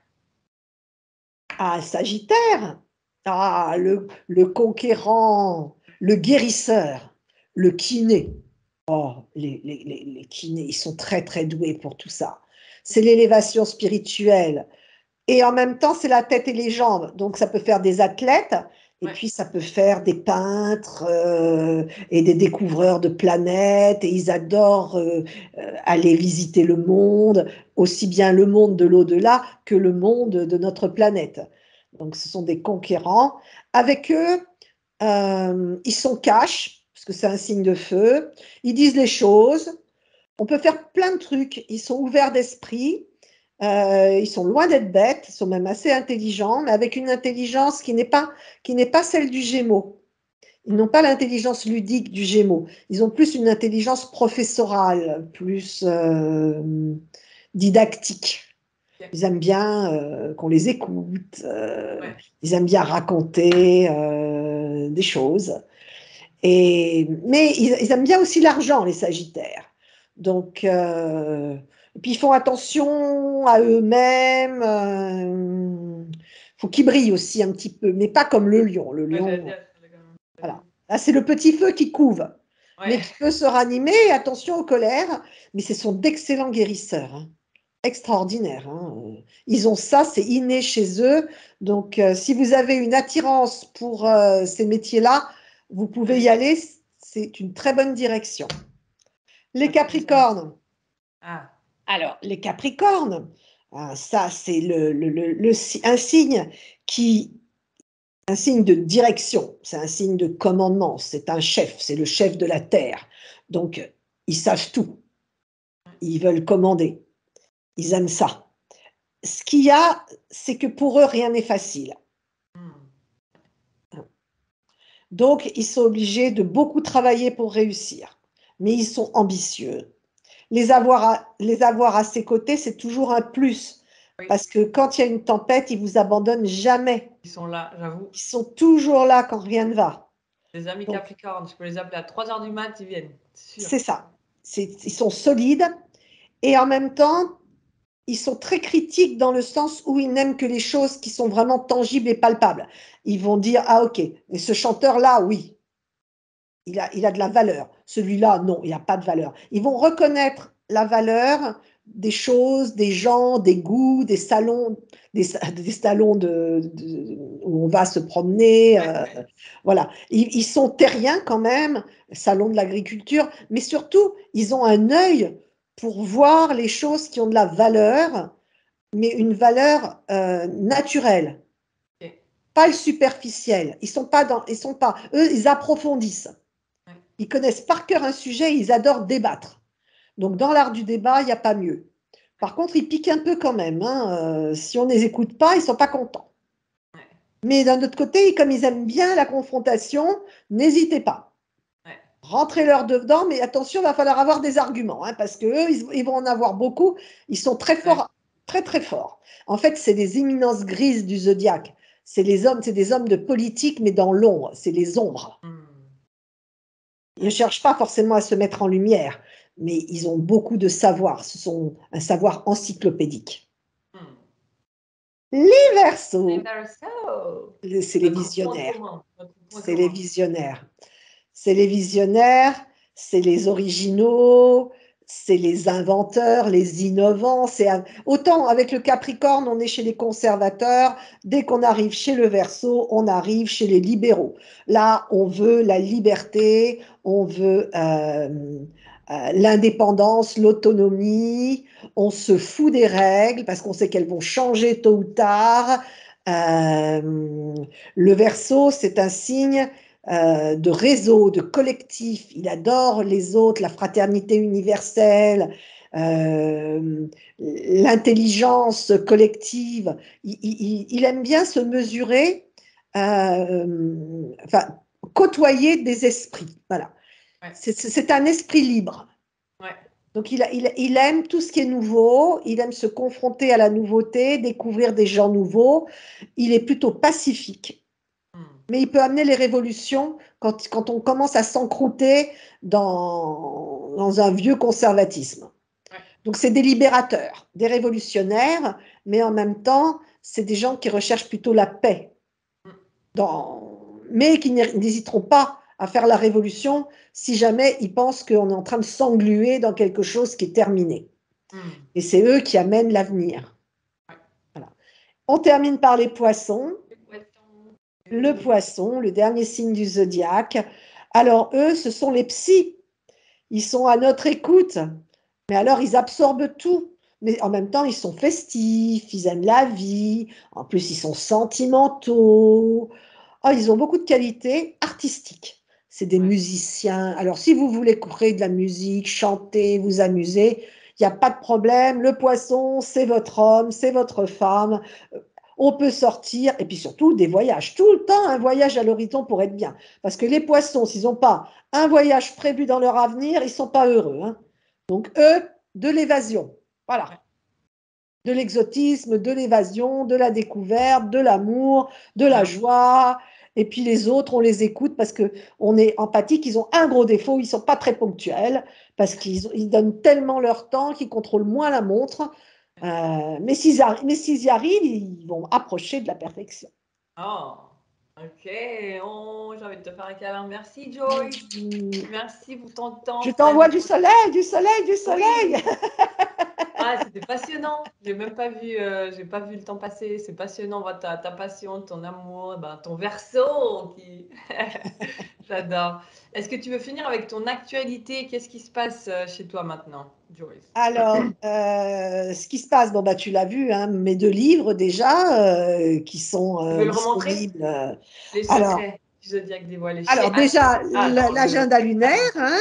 Ah, Sagittaire, le conquérant, le guérisseur, le kiné. Oh, les kinés, ils sont très, très doués pour tout ça. C'est l'élévation spirituelle. Et en même temps, c'est la tête et les jambes. Donc, ça peut faire des athlètes, et puis ça peut faire des peintres et des découvreurs de planètes. Et ils adorent aller visiter le monde, aussi bien le monde de l'au-delà que le monde de notre planète. Donc, ce sont des conquérants. Avec eux, ils sont cash, parce que c'est un signe de feu. Ils disent les choses. On peut faire plein de trucs. Ils sont ouverts d'esprit. Ils sont loin d'être bêtes, ils sont même assez intelligents, mais avec une intelligence qui n'est pas celle du Gémeaux. Ils n'ont pas l'intelligence ludique du Gémeaux. Ils ont plus une intelligence professorale, plus didactique. Ils aiment bien qu'on les écoute, ils aiment bien raconter des choses. Mais ils aiment bien aussi l'argent, les Sagittaires. Donc, et puis ils font attention à eux-mêmes. Faut qu'ils brillent aussi un petit peu, mais pas comme le lion. Le Ouais, j'allais lion, dire, voilà. Là, c'est le petit feu qui couve, mais ouais. qui peut se ranimer. Attention aux colères, mais ce sont d'excellents guérisseurs, hein. Extraordinaires, hein. Ils ont ça, c'est inné chez eux. Donc, si vous avez une attirance pour ces métiers-là, vous pouvez y aller. C'est une très bonne direction. Les Capricornes. Ah, Alors, les Capricornes, ça, c'est un signe un signe de direction, c'est un signe de commandement, c'est un chef, c'est le chef de la terre. Donc, ils savent tout, ils veulent commander, ils aiment ça. Ce qu'il y a, c'est que pour eux, rien n'est facile. Donc, ils sont obligés de beaucoup travailler pour réussir. Mais ils sont ambitieux. Les avoir à ses côtés, c'est toujours un plus. oui. Parce que quand il y a une tempête, ils vous abandonnent jamais. Ils sont là, j'avoue. Ils sont toujours là quand rien ne va. Les amis Donc, Capricorne, je peux les appeler à 3 heures du mat, ils viennent, c'est sûr. c'est ça. Ils sont solides et en même temps, ils sont très critiques dans le sens où ils n'aiment que les choses qui sont vraiment tangibles et palpables. Ils vont dire, ah ok, mais ce chanteur-là, oui, il a de la valeur. Celui-là, non, il n'a pas de valeur. Ils vont reconnaître la valeur des choses, des gens, des goûts, des salons, des salons où on va se promener. Voilà. Ils sont terriens quand même, salon de l'agriculture, mais surtout, ils ont un œil pour voir les choses qui ont de la valeur, mais une valeur naturelle, pas le superficiel. Eux, ils approfondissent. Ils connaissent par cœur un sujet et ils adorent débattre. Donc, dans l'art du débat, il n'y a pas mieux. Par contre, ils piquent un peu quand même, hein. Si on ne les écoute pas, ils ne sont pas contents. Mais d'un autre côté, comme ils aiment bien la confrontation, n'hésitez pas. Rentrez-leur dedans, mais attention, il va falloir avoir des arguments, hein, parce qu'eux, ils vont en avoir beaucoup. Ils sont très forts, très très forts. En fait, c'est des éminences grises du zodiaque. C'est des hommes de politique, mais dans l'ombre. C'est les ombres. Ils ne cherchent pas forcément à se mettre en lumière, mais ils ont beaucoup de savoir. Ce sont un savoir encyclopédique. Les Verseaux, c'est les visionnaires. C'est les visionnaires. C'est les visionnaires, c'est les originaux, c'est les inventeurs, les innovants. Autant avec le Capricorne, on est chez les conservateurs. Dès qu'on arrive chez le Verseau, on arrive chez les libéraux. Là, on veut la liberté, on veut l'indépendance, l'autonomie. On se fout des règles parce qu'on sait qu'elles vont changer tôt ou tard. Le Verseau, c'est un signe de réseau, de collectif. Il adore les autres, la fraternité universelle, l'intelligence collective. Il aime bien se mesurer, enfin, côtoyer des esprits. Voilà. Ouais. C'est un esprit libre. Ouais. Donc, il aime tout ce qui est nouveau, il aime se confronter à la nouveauté, découvrir des gens nouveaux. Il est plutôt pacifique. Mais il peut amener les révolutions quand on commence à s'encrouter dans un vieux conservatisme. Ouais. Donc, c'est des libérateurs, des révolutionnaires, mais en même temps, c'est des gens qui recherchent plutôt la paix, mais qui n'hésiteront pas à faire la révolution si jamais ils pensent qu'on est en train de s'engluer dans quelque chose qui est terminé. Et c'est eux qui amènent l'avenir. Voilà. On termine par les poissons. Le poisson, le dernier signe du zodiaque. Alors, eux, ce sont les psys. Ils sont à notre écoute. Mais alors, ils absorbent tout. Mais en même temps, ils sont festifs, ils aiment la vie. En plus, ils sont sentimentaux. Oh, ils ont beaucoup de qualités artistiques. C'est des musiciens. Alors, si vous voulez créer de la musique, chanter, vous amuser, il n'y a pas de problème. Le poisson, c'est votre homme, c'est votre femme. On peut sortir, et puis surtout des voyages. Tout le temps, un voyage à l'horizon pour être bien. Parce que les poissons, s'ils n'ont pas un voyage prévu dans leur avenir, ils ne sont pas heureux, hein. Donc, eux, de l'évasion. Voilà. De l'exotisme, de l'évasion, de la découverte, de l'amour, de la joie. Et puis les autres, on les écoute parce qu'on est empathique. Ils ont un gros défaut, ils ne sont pas très ponctuels parce qu'ils donnent tellement leur temps qu'ils contrôlent moins la montre. Mais s'ils y arrivent, ils vont approcher de la perfection. Oh, ok. Oh, j'ai envie de te faire un câlin. Merci, Joyce. Merci pour ton temps. Je t'envoie du soleil, du soleil, du soleil. Oui. Ah, c'était passionnant. J'ai pas vu le temps passer. C'est passionnant, ta passion, ton amour, ben, ton verso. J'adore. Est-ce que tu veux finir avec ton actualité? Qu'est-ce qui se passe chez toi maintenant, Joyce? Alors, ce qui se passe, bon, bah, tu l'as vu, hein, mes 2 livres déjà qui sont Tu veux le remontrer? disponibles. Les Alors, secrets du zodiaque dévoilés chez alors déjà, dans l'agenda lunaire, hein,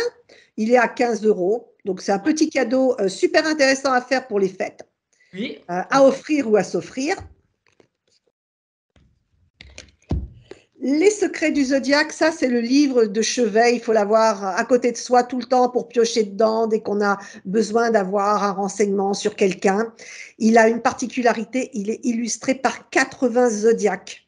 il est à 15 €. Donc, c'est un petit cadeau super intéressant à faire pour les fêtes, Oui. à offrir ou à s'offrir. Les secrets du zodiaque, ça, c'est le livre de chevet. Il faut l'avoir à côté de soi tout le temps pour piocher dedans dès qu'on a besoin d'avoir un renseignement sur quelqu'un. Il a une particularité, il est illustré par 80 zodiaques.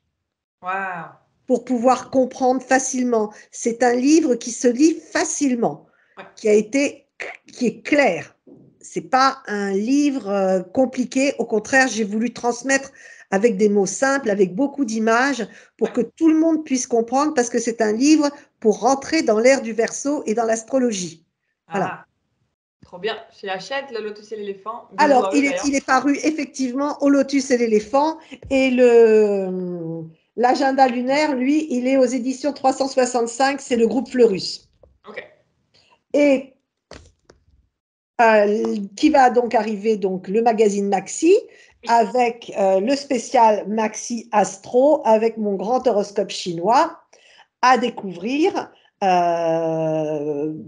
Waouh. Pour pouvoir comprendre facilement. C'est un livre qui se lit facilement, Ouais. qui est clair. C'est pas un livre compliqué. Au contraire, j'ai voulu transmettre avec des mots simples, avec beaucoup d'images, pour que tout le monde puisse comprendre, parce que c'est un livre pour rentrer dans l'ère du Verseau et dans l'astrologie. Voilà. Ah, trop bien. Chez Hachette, le Lotus et l'éléphant. Bisous Alors, à eux d'ailleurs. il est paru effectivement au Lotus et l'éléphant, et l'agenda lunaire, lui, il est aux éditions 365, c'est le groupe Fleurus. Ok. Et qui va donc arriver, donc le magazine Maxi, avec le spécial Maxi Astro, avec mon grand horoscope chinois, à découvrir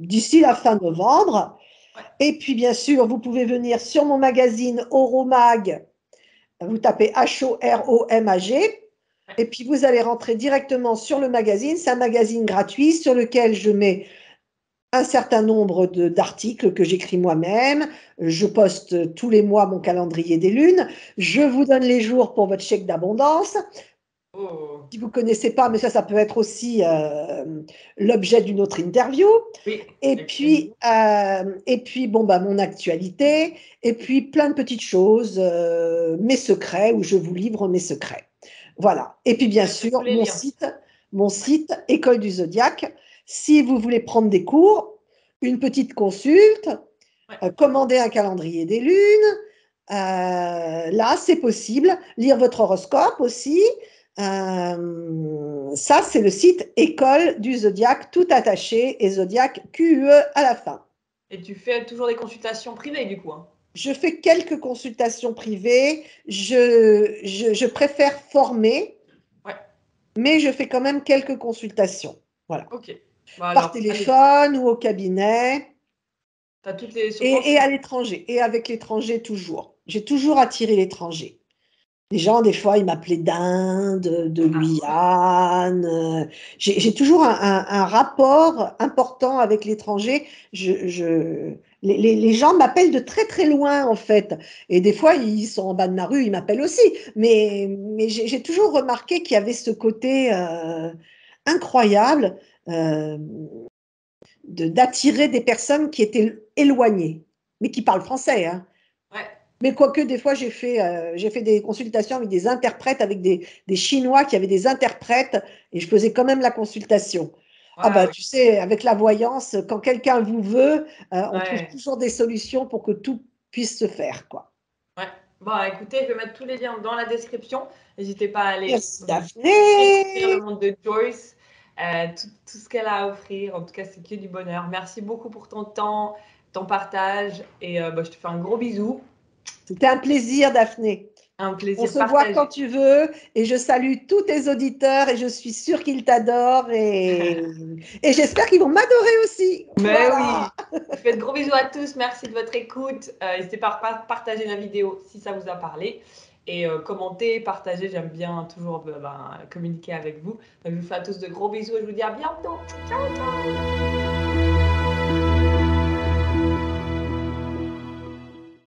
d'ici la fin novembre. Ouais. Et puis, bien sûr, vous pouvez venir sur mon magazine Oromag. Vous tapez HOROMAG. Et puis, vous allez rentrer directement sur le magazine. C'est un magazine gratuit sur lequel je mets un certain nombre d'articles que j'écris moi-même. Je poste tous les mois mon calendrier des lunes. Je vous donne les jours pour votre chèque d'abondance. Oh. Si vous ne connaissez pas, mais ça peut être aussi l'objet d'une autre interview. Oui. Et puis, bon, bah, mon actualité, et puis plein de petites choses, mes secrets, où je vous livre mes secrets. Voilà. Et puis, bien sûr, mon site, École du Zodiaque. Si vous voulez prendre des cours, une petite consulte, commander un calendrier des lunes, là, c'est possible. Lire votre horoscope aussi. Ça, c'est le site École du Zodiaque, tout attaché, et Zodiaque QUE à la fin. Et tu fais toujours des consultations privées du coup, hein? Je fais quelques consultations privées. Je préfère former, mais je fais quand même quelques consultations. Voilà. Ok. Bah Par alors, téléphone ou au cabinet. t'as toutes les Et à l'étranger. Et avec l'étranger toujours. J'ai toujours attiré l'étranger. Les gens, des fois, ils m'appelaient d'Inde, de Guyane. J'ai toujours un rapport important avec l'étranger. Les gens m'appellent de très, très loin, en fait. Et des fois, ils sont en bas de ma rue, ils m'appellent aussi. Mais j'ai toujours remarqué qu'il y avait ce côté incroyable d'attirer des personnes qui étaient éloignées, mais qui parlent français, hein. Ouais. Mais quoique, des fois, j'ai fait des consultations avec des interprètes, avec des Chinois qui avaient des interprètes, et je faisais quand même la consultation. Ah bah, tu sais, avec la voyance, quand quelqu'un vous veut, on trouve toujours des solutions pour que tout puisse se faire, quoi. Ouais. Bon, écoutez, je vais mettre tous les liens dans la description. N'hésitez pas à aller Merci, Daphné. découvrir le monde de Joyce, tout ce qu'elle a à offrir. En tout cas, c'est que du bonheur. Merci beaucoup pour ton temps, ton partage, et je te fais un gros bisou. C'était un plaisir, Daphné. Un plaisir On se voit quand tu veux, et je salue tous tes auditeurs, et je suis sûre qu'ils t'adorent, et j'espère qu'ils vont m'adorer aussi. Mais voilà. oui. Je fais de gros bisous à tous. Merci de votre écoute. N'hésitez pas à partager la vidéo si ça vous a parlé. Et commenter, partager. J'aime bien toujours communiquer avec vous. Donc, je vous fais à tous de gros bisous et je vous dis à bientôt. Ciao, ciao.